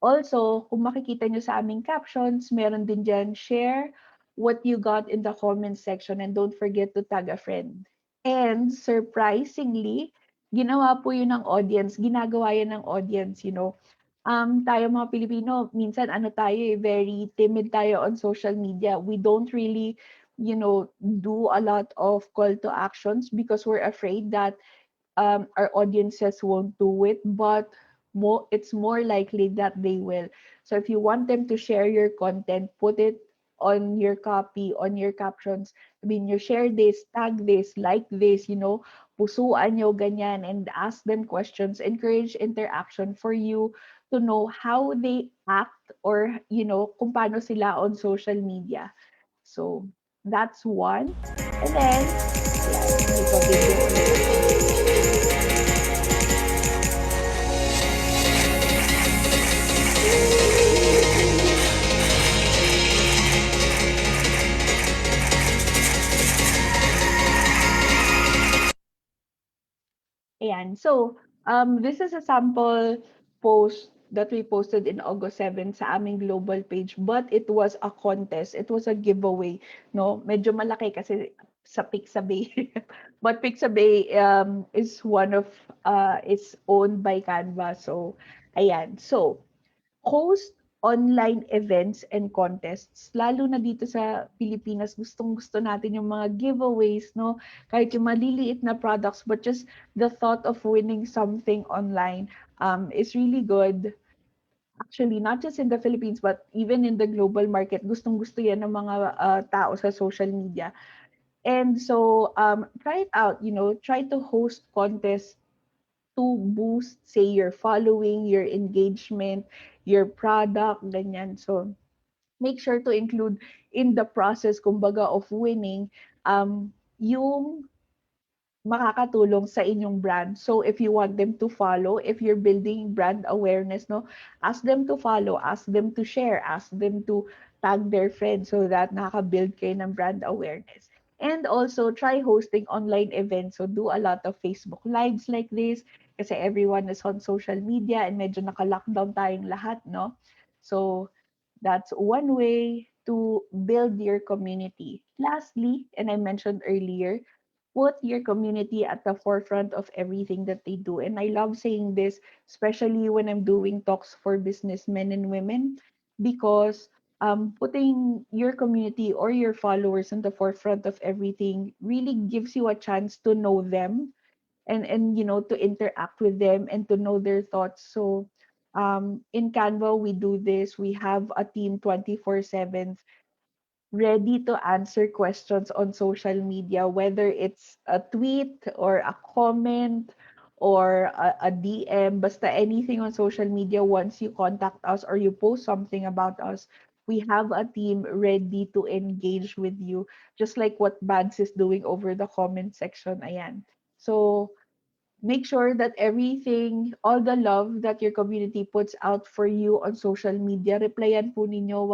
Also, kung makikita nyo sa aming captions, meron din dyan, share what you got in the comment section and don't forget to tag a friend. And surprisingly, ginawa po yun ng audience, ginagawa yan ng audience. Tayo mga Pilipino, minsan tayo very timid tayo on social media. We don't really, do a lot of call to actions because we're afraid that our audiences won't do it, but it's more likely that they will. So if you want them to share your content, put it on your copy, on your captions. I mean, you share this, tag this, like this, pusuan nyo ganyan, and ask them questions, encourage interaction for you to know how they act, or, kung paano sila on social media. So that's one. And then, ayan, may pa-video ulit ako. Ayan. So, this is a sample post that we posted in August 7 sa aming global page, but it was a contest. It was a giveaway, no? Medyo malaki kasi sa Pixabay. But Pixabay is one of is owned by Canva. So, ayan. So, host online events and contests. Lalo na dito sa Pilipinas, gustong-gusto natin yung mga giveaways, no? Kahit yung maliliit na products, but just the thought of winning something online is really good. Actually, not just in the Philippines, but even in the global market, gustong-gusto yan ng mga tao sa social media. And so, try it out, try to host contests to boost, say, your following, your engagement, your product, ganyan. So, make sure to include in the process, kumbaga, of winning, yung makakatulong sa inyong brand. So if you want them to follow, if you're building brand awareness, no, ask them to follow, ask them to share, ask them to tag their friends so that nakaka-build kayo ng brand awareness. And also try hosting online events. So do a lot of Facebook lives like this kasi everyone is on social media and medyo naka-lockdown tayong lahat, no? So that's one way to build your community. Lastly, and I mentioned earlier, put your community at the forefront of everything that they do. And I love saying this, especially when I'm doing talks for businessmen and women, because putting your community or your followers in the forefront of everything really gives you a chance to know them and to interact with them and to know their thoughts. So in Canva, we do this. We have a team 24/7 ready to answer questions on social media, whether it's a tweet or a comment or a DM, basta anything on social media, once you contact us or you post something about us, we have a team ready to engage with you, just like what Bads is doing over the comment section. Ayan. So make sure that everything, all the love that your community puts out for you on social media, replyan po ninyo.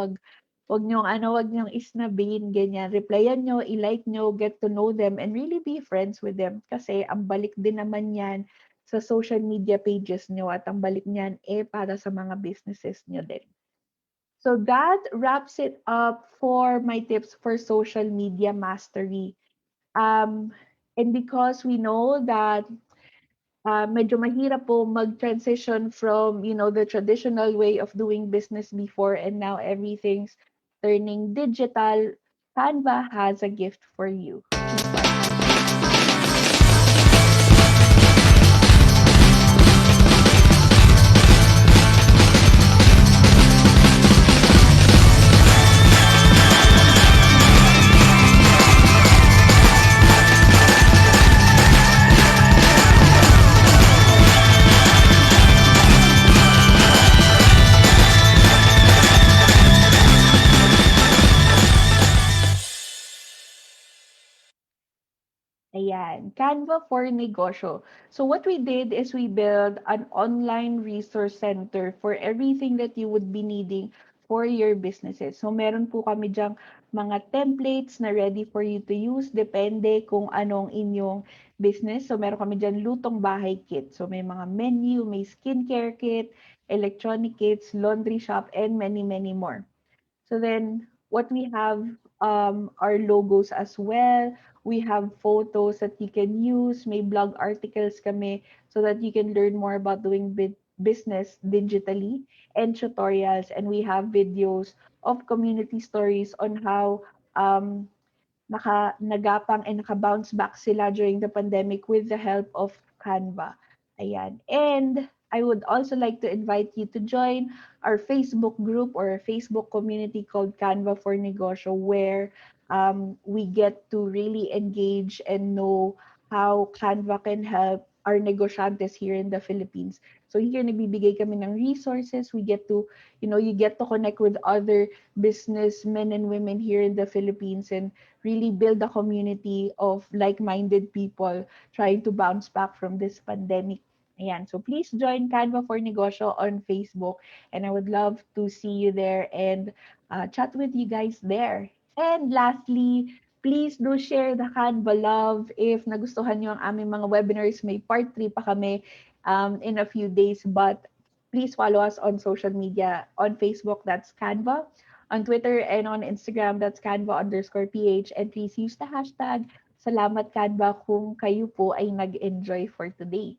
Wag nyo, wag nyo isnabin, ganyan. Replyan nyo, i-like nyo, get to know them, and really be friends with them. Kasi ang balik din naman yan sa social media pages nyo at ang balik niyan para sa mga businesses nyo din. So that wraps it up for my tips for social media mastery. And because we know that medyo mahirap po mag-transition from, the traditional way of doing business before and now everything's turning digital, Canva has a gift for you. Please watch. Ayan, Canva for Negosyo. So what we did is we built an online resource center for everything that you would be needing for your businesses. So meron po kami diyang mga templates na ready for you to use, depende kung anong inyong business. So meron kami diyan lutong bahay kit. So may mga menu, may skincare kit, electronic kits, laundry shop, and many, many more. So then what we have are logos as well. We have photos that you can use. May blog articles kami so that you can learn more about doing business digitally and tutorials. And we have videos of community stories on how nagapang and naka-bounce back sila during the pandemic with the help of Canva. Ayan. And I would also like to invite you to join our Facebook group or a Facebook community called Canva for Negosyo, where we get to really engage and know how Canva can help our negosyantes here in the Philippines. So here nagbibigay kami ng resources. We get to, you get to connect with other businessmen and women here in the Philippines and really build a community of like-minded people trying to bounce back from this pandemic. Ayan. So please join Canva for Negosyo on Facebook, and I would love to see you there and chat with you guys there. And lastly, please do share the Canva love. If nagustuhan nyo ang aming mga webinars, may part 3 pa kami in a few days. But please follow us on social media. On Facebook, that's Canva. On Twitter and on Instagram, that's Canva_PH. And please use the hashtag Salamat Canva kung kayo po ay nag-enjoy for today.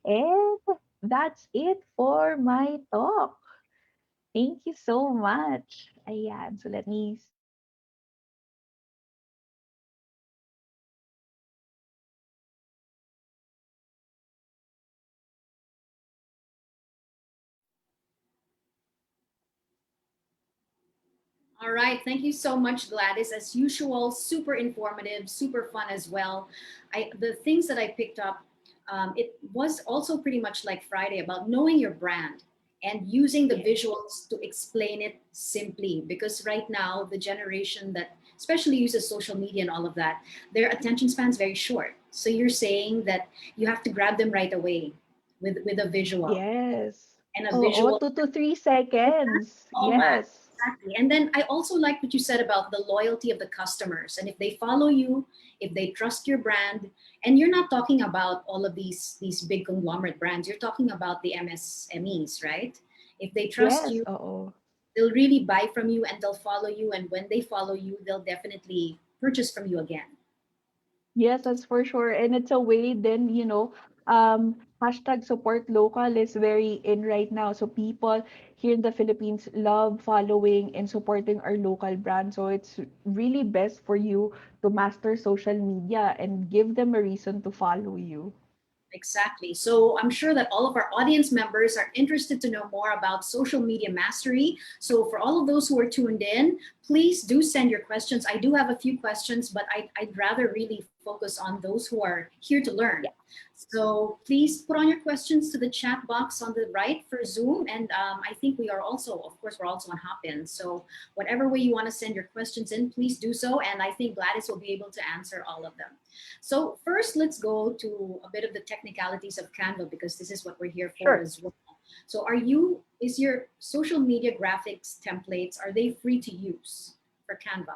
And that's it for my talk. Thank you so much. Ayan. So let me All right, thank you so much, Gladys. As usual, super informative, super fun as well. The things that I picked up, it was also pretty much like Friday about knowing your brand and using the Yes. visuals to explain it simply. Because right now, the generation that especially uses social media and all of that, their attention span is very short. So you're saying that you have to grab them right away with a visual Yes. and a Oo, visual. 2 to 3 seconds. Oh man, Yes. exactly. And then I also like what you said about the loyalty of the customers. And if they follow you, if they trust your brand, and you're not talking about all of these big conglomerate brands, you're talking about the MSMEs, right? If they trust Yes, you, oo. they'll really buy from you and they'll follow you. And when they follow you, they'll definitely purchase from you again. Yes, that's for sure. And it's a way then, hashtag support local is very in right now. So people here in the Philippines love following and supporting our local brand. So it's really best for you to master social media and give them a reason to follow you. Exactly. So I'm sure that all of our audience members are interested to know more about social media mastery. So for all of those who are tuned in, please do send your questions. I do have a few questions, but I'd rather really focus on those who are here to learn. Yeah, So please put on your questions to the chat box on the right for Zoom. And I think we are also, of course, we're also on Hopin. So whatever way you want to send your questions in, please do so. And I think Gladys will be able to answer all of them. So first, let's go to a bit of the technicalities of Canva because this is what we're here for sure. as well. So is your social media graphics templates, are they free to use for Canva?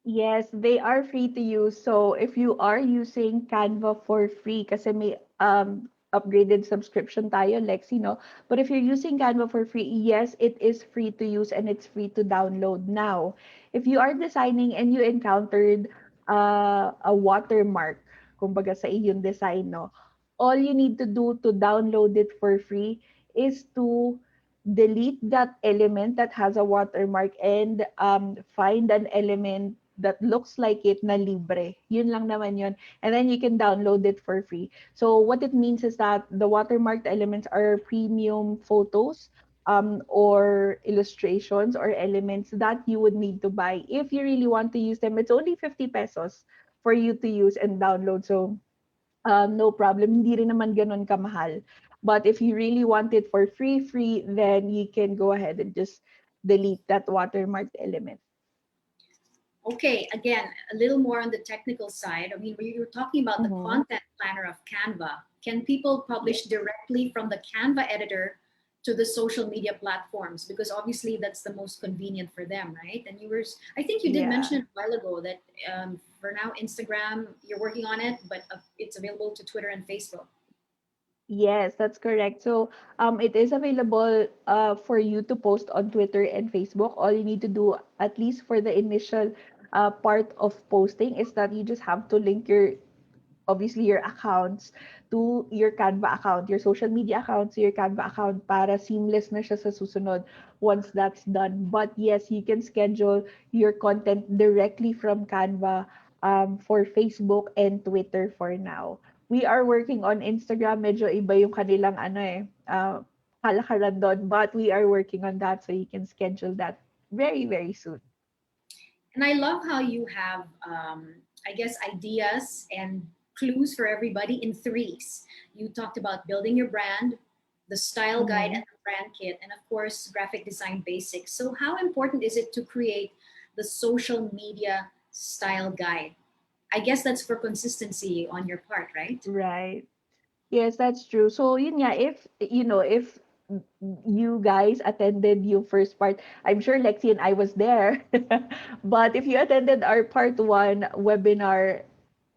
Yes, they are free to use. So if you are using Canva for free, kasi may upgraded subscription tayo, Lexi, no? But if you're using Canva for free, yes, it is free to use and it's free to download. Now, if you are designing and you encountered a watermark, kumbaga sa iyong design, no? All you need to do to download it for free is to delete that element that has a watermark and find an element that looks like it na libre. Yun lang naman yun. And then you can download it for free. So what it means is that the watermarked elements are premium photos or illustrations or elements that you would need to buy. If you really want to use them, it's only 50 pesos for you to use and download. So no problem. Hindi rin naman ganun kamahal. But if you really want it for free, then you can go ahead and just delete that watermarked element. Okay, again, a little more on the technical side. I mean, you're talking about the Mm-hmm. content planner of Canva. Can people publish Yes. directly from the Canva editor to the social media platforms? Because obviously that's the most convenient for them, right? And I think you did Yeah. mention it a while ago that for now, Instagram, you're working on it, but it's available to Twitter and Facebook. Yes, that's correct. So, it is available for you to post on Twitter and Facebook. All you need to do, at least for the initial part of posting, is that you just have to link obviously your accounts to your Canva account, your social media account to your Canva account para seamless na siya sa susunod once that's done. But yes, you can schedule your content directly from Canva for Facebook and Twitter for now. We are working on Instagram. Medyo iba yung kanilang kalakaran doon. But we are working on that so you can schedule that very, very soon. And I love how you have, I guess, ideas and clues for everybody in threes. You talked about building your brand, the style guide Mm-hmm. and the brand kit, and of course, graphic design basics. So, how important is it to create the social media style guide? I guess that's for consistency on your part, right? Right. Yes, that's true. So yun nga, if if you guys attended yung first part, I'm sure Lexi and I was there. But if you attended our part one webinar,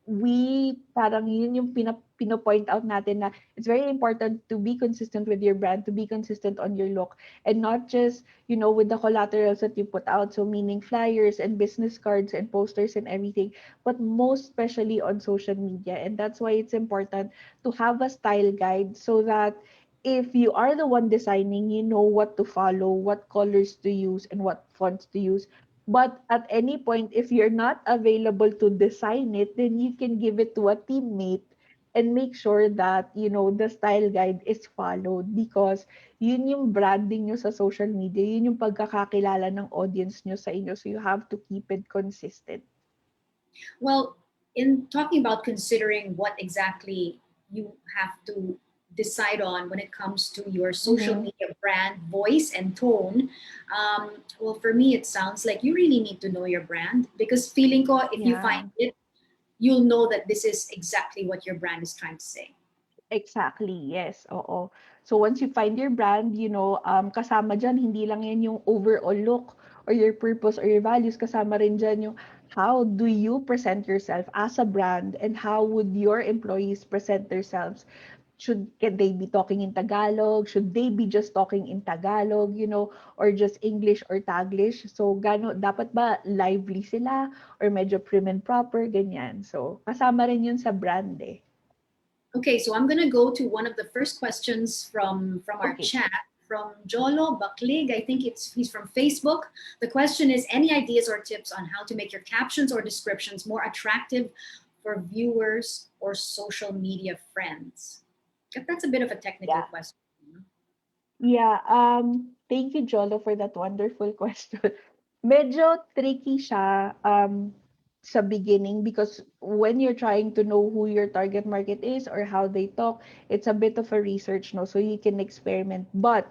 we parang yun yung pino-point out natin na it's very important to be consistent with your brand, to be consistent on your look, and not just, with the collaterals that you put out, so meaning flyers and business cards and posters and everything, but most especially on social media. And that's why it's important to have a style guide so that if you are the one designing, you know what to follow, what colors to use, and what fonts to use. But at any point, if you're not available to design it, then you can give it to a teammate and make sure that, the style guide is followed because yun yung branding nyo sa social media, yun yung pagkakakilala ng audience nyo sa inyo. So you have to keep it consistent. Well, in talking about considering what exactly you have to decide on when it comes to your social Mm-hmm. media brand voice and tone, well, for me, it sounds like you really need to know your brand because feeling ko, if you find Yeah. it, you'll know that this is exactly what your brand is trying to say. Exactly, yes, oo. So once you find your brand, kasama dyan, hindi lang yan yung overall look or your purpose or your values, kasama rin dyan yung how do you present yourself as a brand and how would your employees present themselves? Can they be talking in Tagalog? Should they be just talking in Tagalog, or just English or Taglish? So, dapat ba lively sila or medyo prim and proper, ganyan. So, kasama rin yun sa brand eh. Okay, so I'm gonna go to one of the first questions from our Okay. chat from Jolo Baklig. I think he's from Facebook. The question is: any ideas or tips on how to make your captions or descriptions more attractive for viewers or social media friends? That's a bit of a technical Yeah. question. Yeah, thank you, Jolo, for that wonderful question. Medyo tricky siya sa beginning because when you're trying to know who your target market is or how they talk, it's a bit of a research, no? So you can experiment. But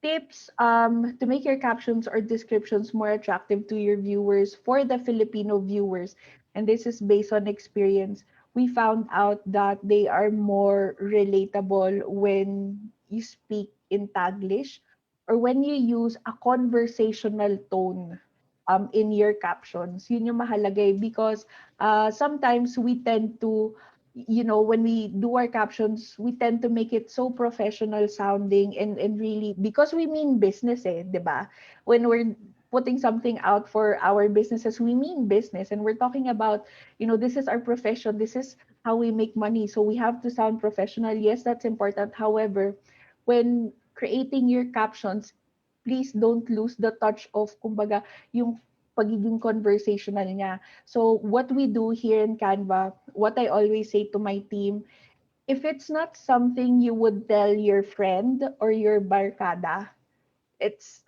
tips to make your captions or descriptions more attractive to your viewers for the Filipino viewers, and this is based on experience. We found out that they are more relatable when you speak in Taglish or when you use a conversational tone in your captions. Yun yung mahalaga because sometimes we tend to, when we do our captions, we tend to make it so professional sounding and really, because we mean business eh, di ba? When we're putting something out for our businesses, we mean business and we're talking about, this is our profession, this is how we make money. So we have to sound professional. Yes, that's important. However, when creating your captions, please don't lose the touch of, kumbaga, yung pagiging conversational niya. So what we do here in Canva, what I always say to my team, if it's not something you would tell your friend or your barkada, it's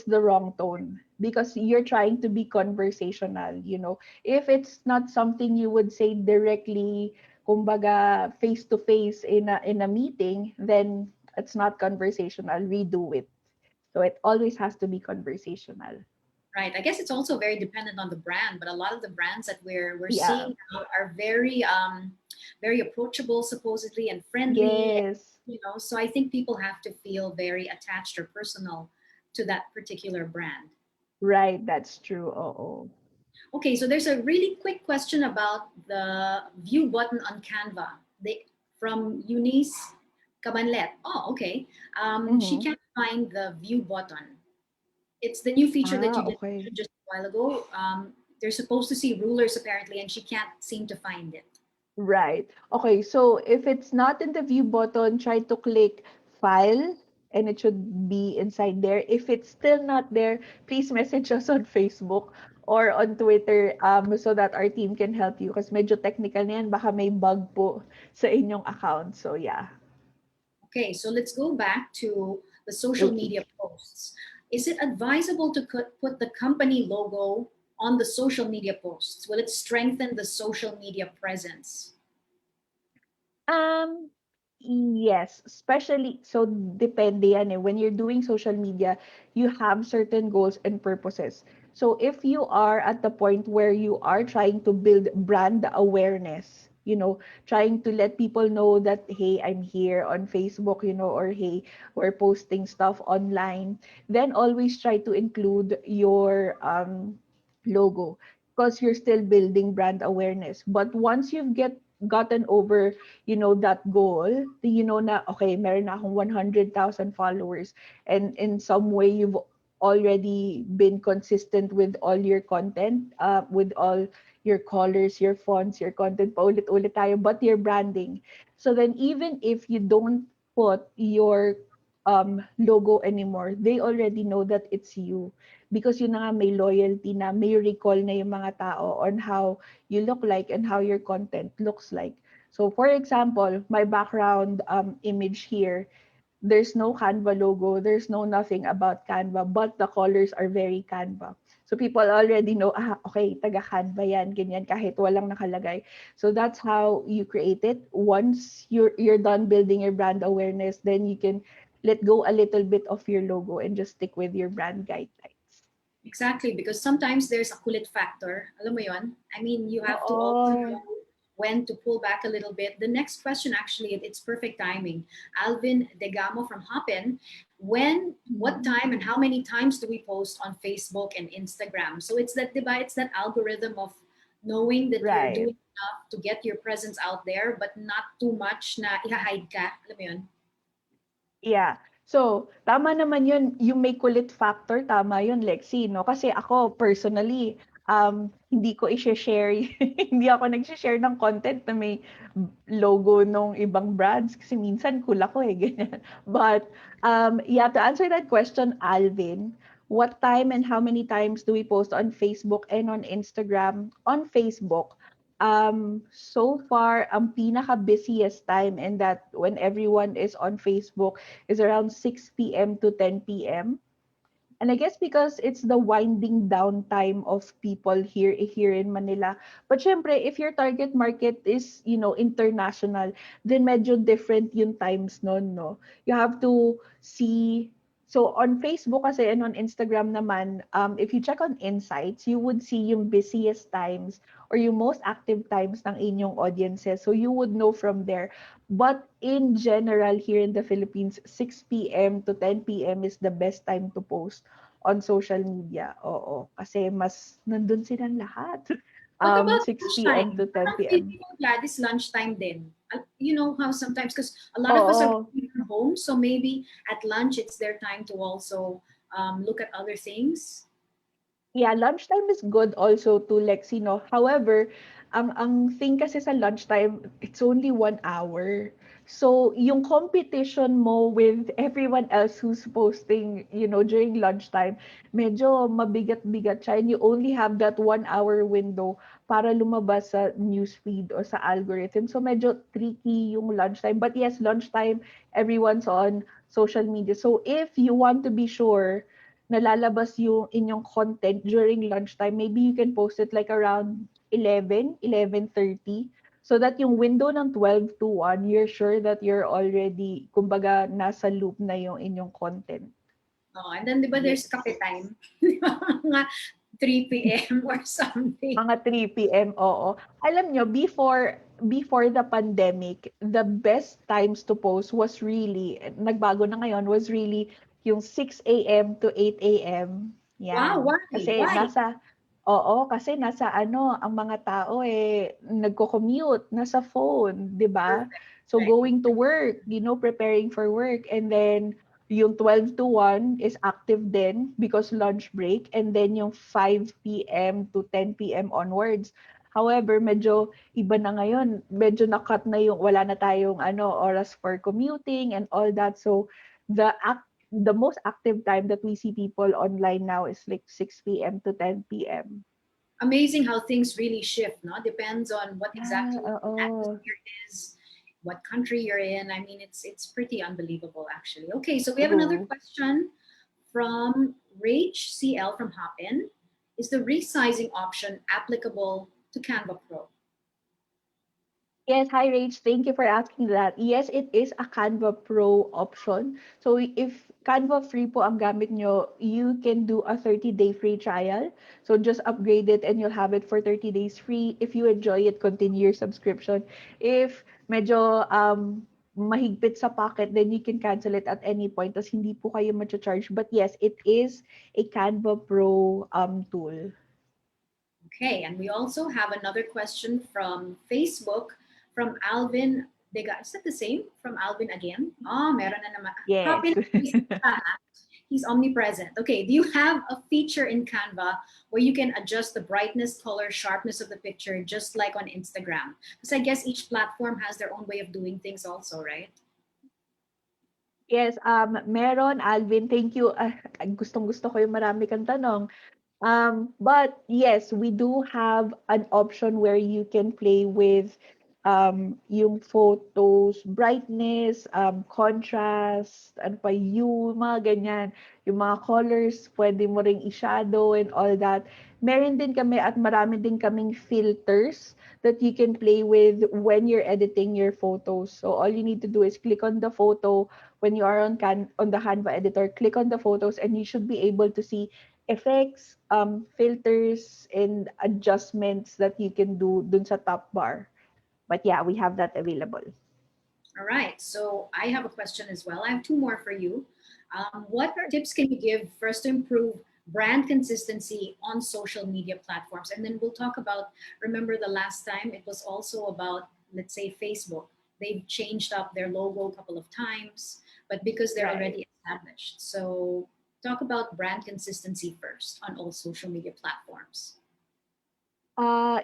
the wrong tone because you're trying to be conversational. If it's not something you would say directly, kumbaga face to face in a meeting, then it's not conversational. Redo it. So it always has to be conversational. Right. I guess it's also very dependent on the brand, but a lot of the brands that we're Yeah. seeing now are very approachable, supposedly, and friendly. Yes. So I think people have to feel very attached or personal to that particular brand. Right, that's true. Oo. Okay, so there's a really quick question about the view button on Canva. From Eunice Cabanlet. Oh, okay. She Mm-hmm. can't find the view button. It's the new feature that Ah, you did okay. mention just a while ago. They're supposed to see rulers apparently, and she can't seem to find it. Right. Okay, so if it's not in the view button, try to click file and it should be inside there. If it's still not there, please message us on Facebook or on Twitter so that our team can help you. Kasi medyo technical na yan. Baka may bug po sa inyong account. So yeah. Okay, so let's go back to the social Okay. media posts. Is it advisable to put the company logo on the social media posts? Will it strengthen the social media presence? Um, Yes, especially so depende yan eh. When you're doing social media, you have certain goals and purposes. So if you are at the point where you are trying to build brand awareness, trying to let people know that hey, I'm here on Facebook, or hey, we're posting stuff online, then always try to include your logo because you're still building brand awareness. But once you've gotten over that goal, na, okay, meron na akong 100,000 followers, and in some way, you've already been consistent with all your content, with all your colors, your fonts, your content, paulit-ulit tayo, but your branding. So then, even if you don't put your logo anymore, they already know that it's you. Because yun na nga, may loyalty na, may recall na yung mga tao on how you look like and how your content looks like. So for example, my background image here, there's no Canva logo, there's no nothing about Canva, but the colors are very Canva. So people already know, okay, taga Canva yan, ganyan, kahit walang nakalagay. So that's how you create it. Once you're done building your brand awareness, then you can let go a little bit of your logo and just stick with your brand guidelines. Exactly, because sometimes there's a kulit factor. Alam mo yon? I mean, you have to also Oo. know when to pull back a little bit. The next question, actually, it's perfect timing. Alvin Degamo from Hopin, what Mhm. time and how many times do we post on Facebook and Instagram? So it's that diba, it's that algorithm of knowing that you're Right. doing enough to get your presence out there, but not too much na i-hide ka. Alam mo yun? Yeah. So, tama naman yun, yung may kulit factor, tama yun, Lexi, no? Kasi ako, personally, hindi ko i-share, hindi ako nag-share ng content na may logo nung ibang brands kasi minsan cool ako eh, ganyan. But, yeah, to answer that question, Alvin, what time and how many times do we post on Facebook and on Instagram? On Facebook, so far, ang pinaka-busiest time and that when everyone is on Facebook is around 6 p.m. to 10 p.m. And I guess because it's the winding down time of people here in Manila. But syempre, if your target market is, international, then medyo different yung times nun, no? You have to see. So on Facebook kasi and on Instagram naman, if you check on insights, you would see yung busiest times or yung most active times ng inyong audiences. So you would know from there. But in general, here in the Philippines, 6 p.m. to 10 p.m. is the best time to post on social media. Oo, kasi mas nandun silang lahat. What about 6 p.m. lunchtime? to 10 Parang p.m. feeling ko, Gladys, lunchtime din. You know how sometimes, because a lot of us are Oo. working from home, so maybe at lunch it's their time to also look at other things. Yeah, lunchtime is good also to Lexi, no? However, ang thing kasi sa lunchtime, it's only 1 hour. So, yung competition mo with everyone else who's posting, during lunchtime, medyo mabigat-bigat siya. And you only have that 1 hour window para lumabas sa newsfeed o sa algorithm. So, medyo tricky yung lunchtime. But yes, lunchtime, everyone's on social media. So, if you want to be sure nalalabas yung inyong content during lunchtime, maybe you can post it like around 11:30, so that yung window ng 12 to 1, you're sure that you're already, kumbaga, nasa loop na yung inyong content. Oh, and then, di ba, there's Yes. kape time? Di ba? Mga 3 p.m. or something. Mga 3 p.m., oo. Alam nyo, before the pandemic, the best times to post was really, nagbago na ngayon, was really yung 6 a.m. to 8 a.m. Wow, Yan. why? Kasi Why? kasi nasa ang mga tao nagko-commute, nasa phone, 'di ba? Perfect. So Right. going to work, preparing for work, and then yung 12 to 1 is active din because lunch break, and then yung 5 p.m. to 10 p.m. onwards. However, medyo iba na ngayon. Medyo na-cut na yung wala na tayong oras for commuting and all that. So the most active time that we see people online now is like 6 p.m. to 10 p.m. Amazing how things really shift, no? Depends on what Yeah, exactly the oo. atmosphere is, what country you're in. I mean, it's pretty unbelievable, actually. Okay, so we have another True. question from Rach CL from Hopin. Is the resizing option applicable to Canva Pro? Yes, hi Rach. Thank you for asking that. Yes, it is a Canva Pro option. So if Canva Free po ang gamit nyo, you can do a 30-day free trial. So just upgrade it and you'll have it for 30 days free. If you enjoy it, continue your subscription. If medyo mahigpit sa pocket, then you can cancel it at any point. Tas hindi po kayo charge. But yes, it is a Canva Pro tool. Okay, and we also have another question from Facebook from Alvin Dega. Is that the same from Alvin again? Oh, meron na naman. Yes. Happy na he's omnipresent. Okay, do you have a feature in Canva where you can adjust the brightness, color, sharpness of the picture just like on Instagram? Because I guess each platform has their own way of doing things also, right? Yes, meron, Alvin. Thank you. Gustong-gusto ko yung marami kang tanong. But yes, we do have an option where you can play with yung photos, brightness, contrast, ano pa, hue, mga ganyan. Yung mga colors, pwede mo ring i-shadow and all that. Meron din kami at marami din kaming filters that you can play with when you're editing your photos. So all you need to do is click on the photo when you are on the Canva editor, click on the photos and you should be able to see effects, filters, and adjustments that you can do dun sa top bar. But yeah, we have that available. All right, so I have a question as well. I have two more for you. What Sure. tips can you give for us to improve brand consistency on social media platforms? And then we'll talk about, remember the last time it was also about, let's say, Facebook. They've changed up their logo a couple of times, but because they're Right. already established. So talk about brand consistency first on all social media platforms.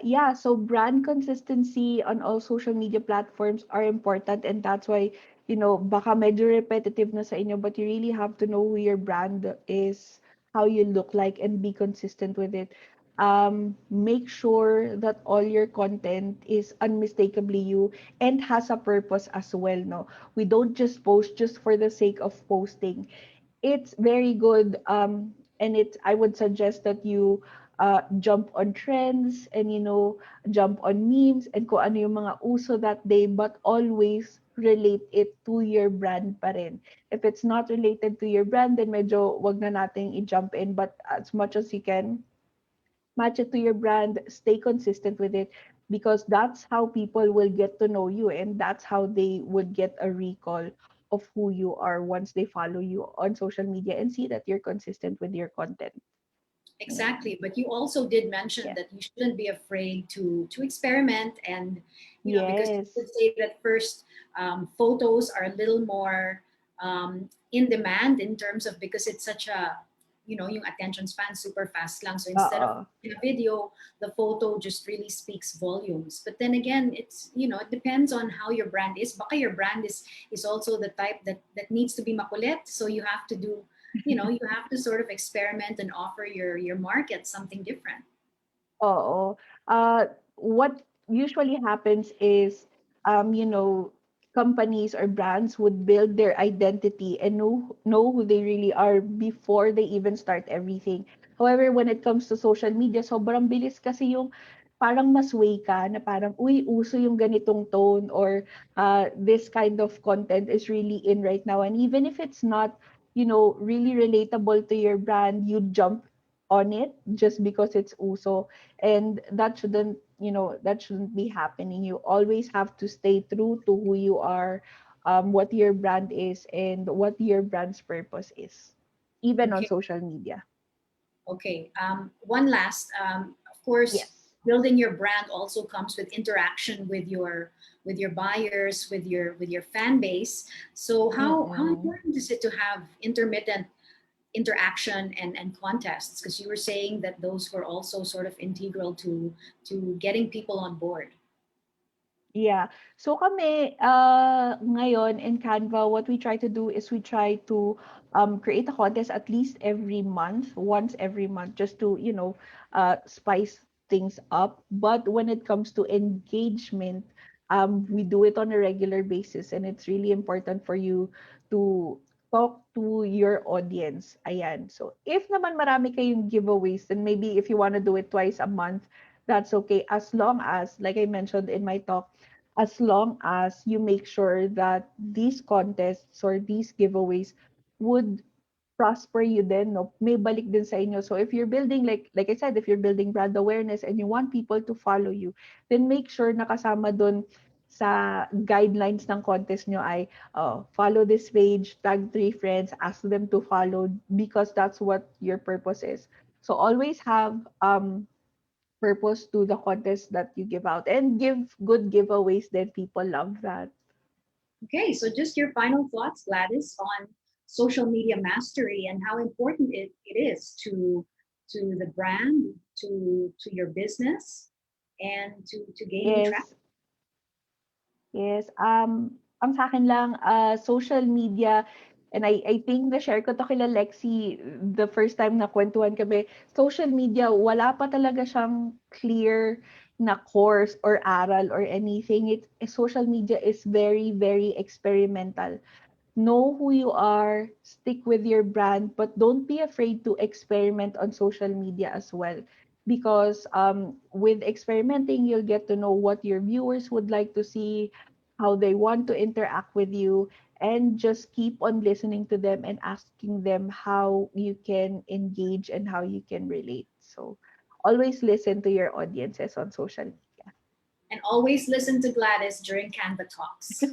Yeah, so brand consistency on all social media platforms are important and that's why, baka medyo repetitive na sa inyo, but you really have to know who your brand is, how you look like, and be consistent with it. Make sure that all your content is unmistakably you and has a purpose as well, no? We don't just post just for the sake of posting. It's very good, and it's I would suggest that you jump on trends and jump on memes and kung ano yung mga uso that day, but always relate it to your brand pa rin. If it's not related to your brand, then medyo wag na nating i-jump in, but as much as you can, match it to your brand, stay consistent with it, because that's how people will get to know you and that's how they would get a recall of who you are once they follow you on social media and see that you're consistent with your content. Ayan. Exactly, but you also did mention Yes. that you shouldn't be afraid to experiment, and because you Yes. would say that first photos are a little more in demand in terms of, because it's such a, yung attention span super fast lang. So instead of Oo. a video, the photo just really speaks volumes. But then again, it's, it depends on how your brand is. Baka your brand is also the type that needs to be makulit, so you have to do, you have to sort of experiment and offer your market something different. Oo. What usually happens is, companies or brands would build their identity and know who they really are before they even start everything. However, when it comes to social media, sobrang bilis kasi yung parang masway ka na parang, uy, uso yung ganitong tone or this kind of content is really in right now. And even if it's not, really relatable to your brand, you jump on it just because it's uso, and that shouldn't be happening. You always have to stay true to who you are, what your brand is and what your brand's purpose is, even on Okay. social media. Okay. One last, of course, Yes. building your brand also comes with interaction with your buyers, with your fan base. So how Mm-mm. important is it to have intermittent interaction and contests? Because you were saying that those were also sort of integral to getting people on board. Yeah. So kami, ngayon in Canva, what we try to do is we try to create a contest at least every month, once every month, just to, spice things up. But when it comes to engagement, we do it on a regular basis, and it's really important for you to talk to your audience. Ayan. So if naman marami kayong giveaways, then maybe if you want to do it twice a month, that's okay, as long as, like I mentioned in my talk, as long as you make sure that these contests or these giveaways would prosper you din, no? May balik din sa inyo. So if you're building, like I said, if you're building brand awareness and you want people to follow you, then make sure nakasama dun sa guidelines ng contest nyo ay follow this page, tag 3 friends, ask them to follow because that's what your purpose is. So always have purpose to the contest that you give out and give good giveaways, then people love that. Okay, so just your final thoughts, Gladys, on social media mastery and how important it is to the brand, to your business, and to gaining traffic. Yes. Yes, ang sa akin lang, social media, and I think na-share ko to kila Lexi the first time na kwentuhan kami, social media, wala pa talaga siyang clear na course or aral or anything. Social media is very, very experimental. Know who you are, stick with your brand, but don't be afraid to experiment on social media as well. Because with experimenting, you'll get to know what your viewers would like to see, how they want to interact with you, and just keep on listening to them and asking them how you can engage and how you can relate. So always listen to your audiences on social media. And always listen to Gladys during Canva talks.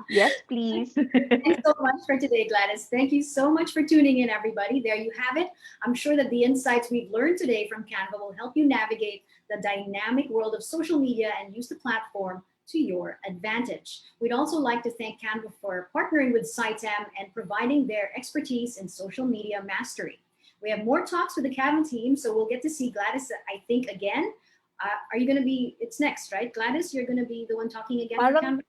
Yes, please. Thanks so much for today, Gladys. Thank you so much for tuning in, everybody. There you have it. I'm sure that the insights we've learned today from Canva will help you navigate the dynamic world of social media and use the platform to your advantage. We'd also like to thank Canva for partnering with Saitam and providing their expertise in social media mastery. We have more talks with the Canva team, so we'll get to see Gladys, I think, again. Are you going to be, it's next, right? Gladys, you're going to be the one talking again for Parang Canva?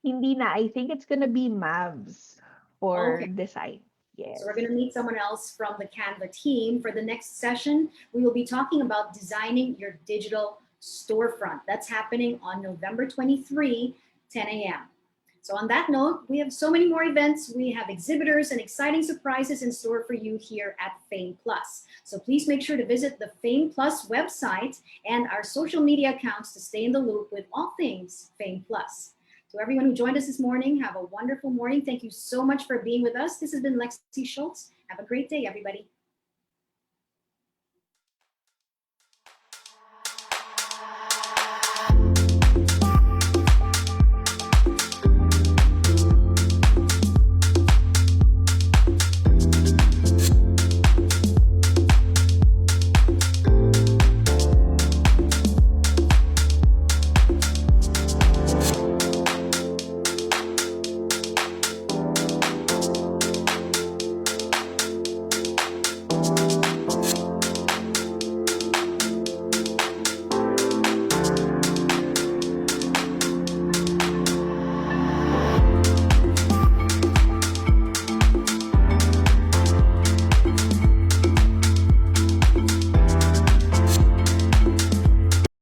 hindi na. I think it's gonna be Mavs for Okay. design. So we're Yes. going to meet someone else from the Canva team. For the next session, we will be talking about designing your digital storefront. That's happening on November 23, 10 a.m. So on that note, we have so many more events. We have exhibitors and exciting surprises in store for you here at Fame Plus. So please make sure to visit the Fame Plus website and our social media accounts to stay in the loop with all things Fame Plus. To everyone who joined us this morning, have a wonderful morning. Thank you so much for being with us. This has been Lexi Schultz. Have a great day, everybody.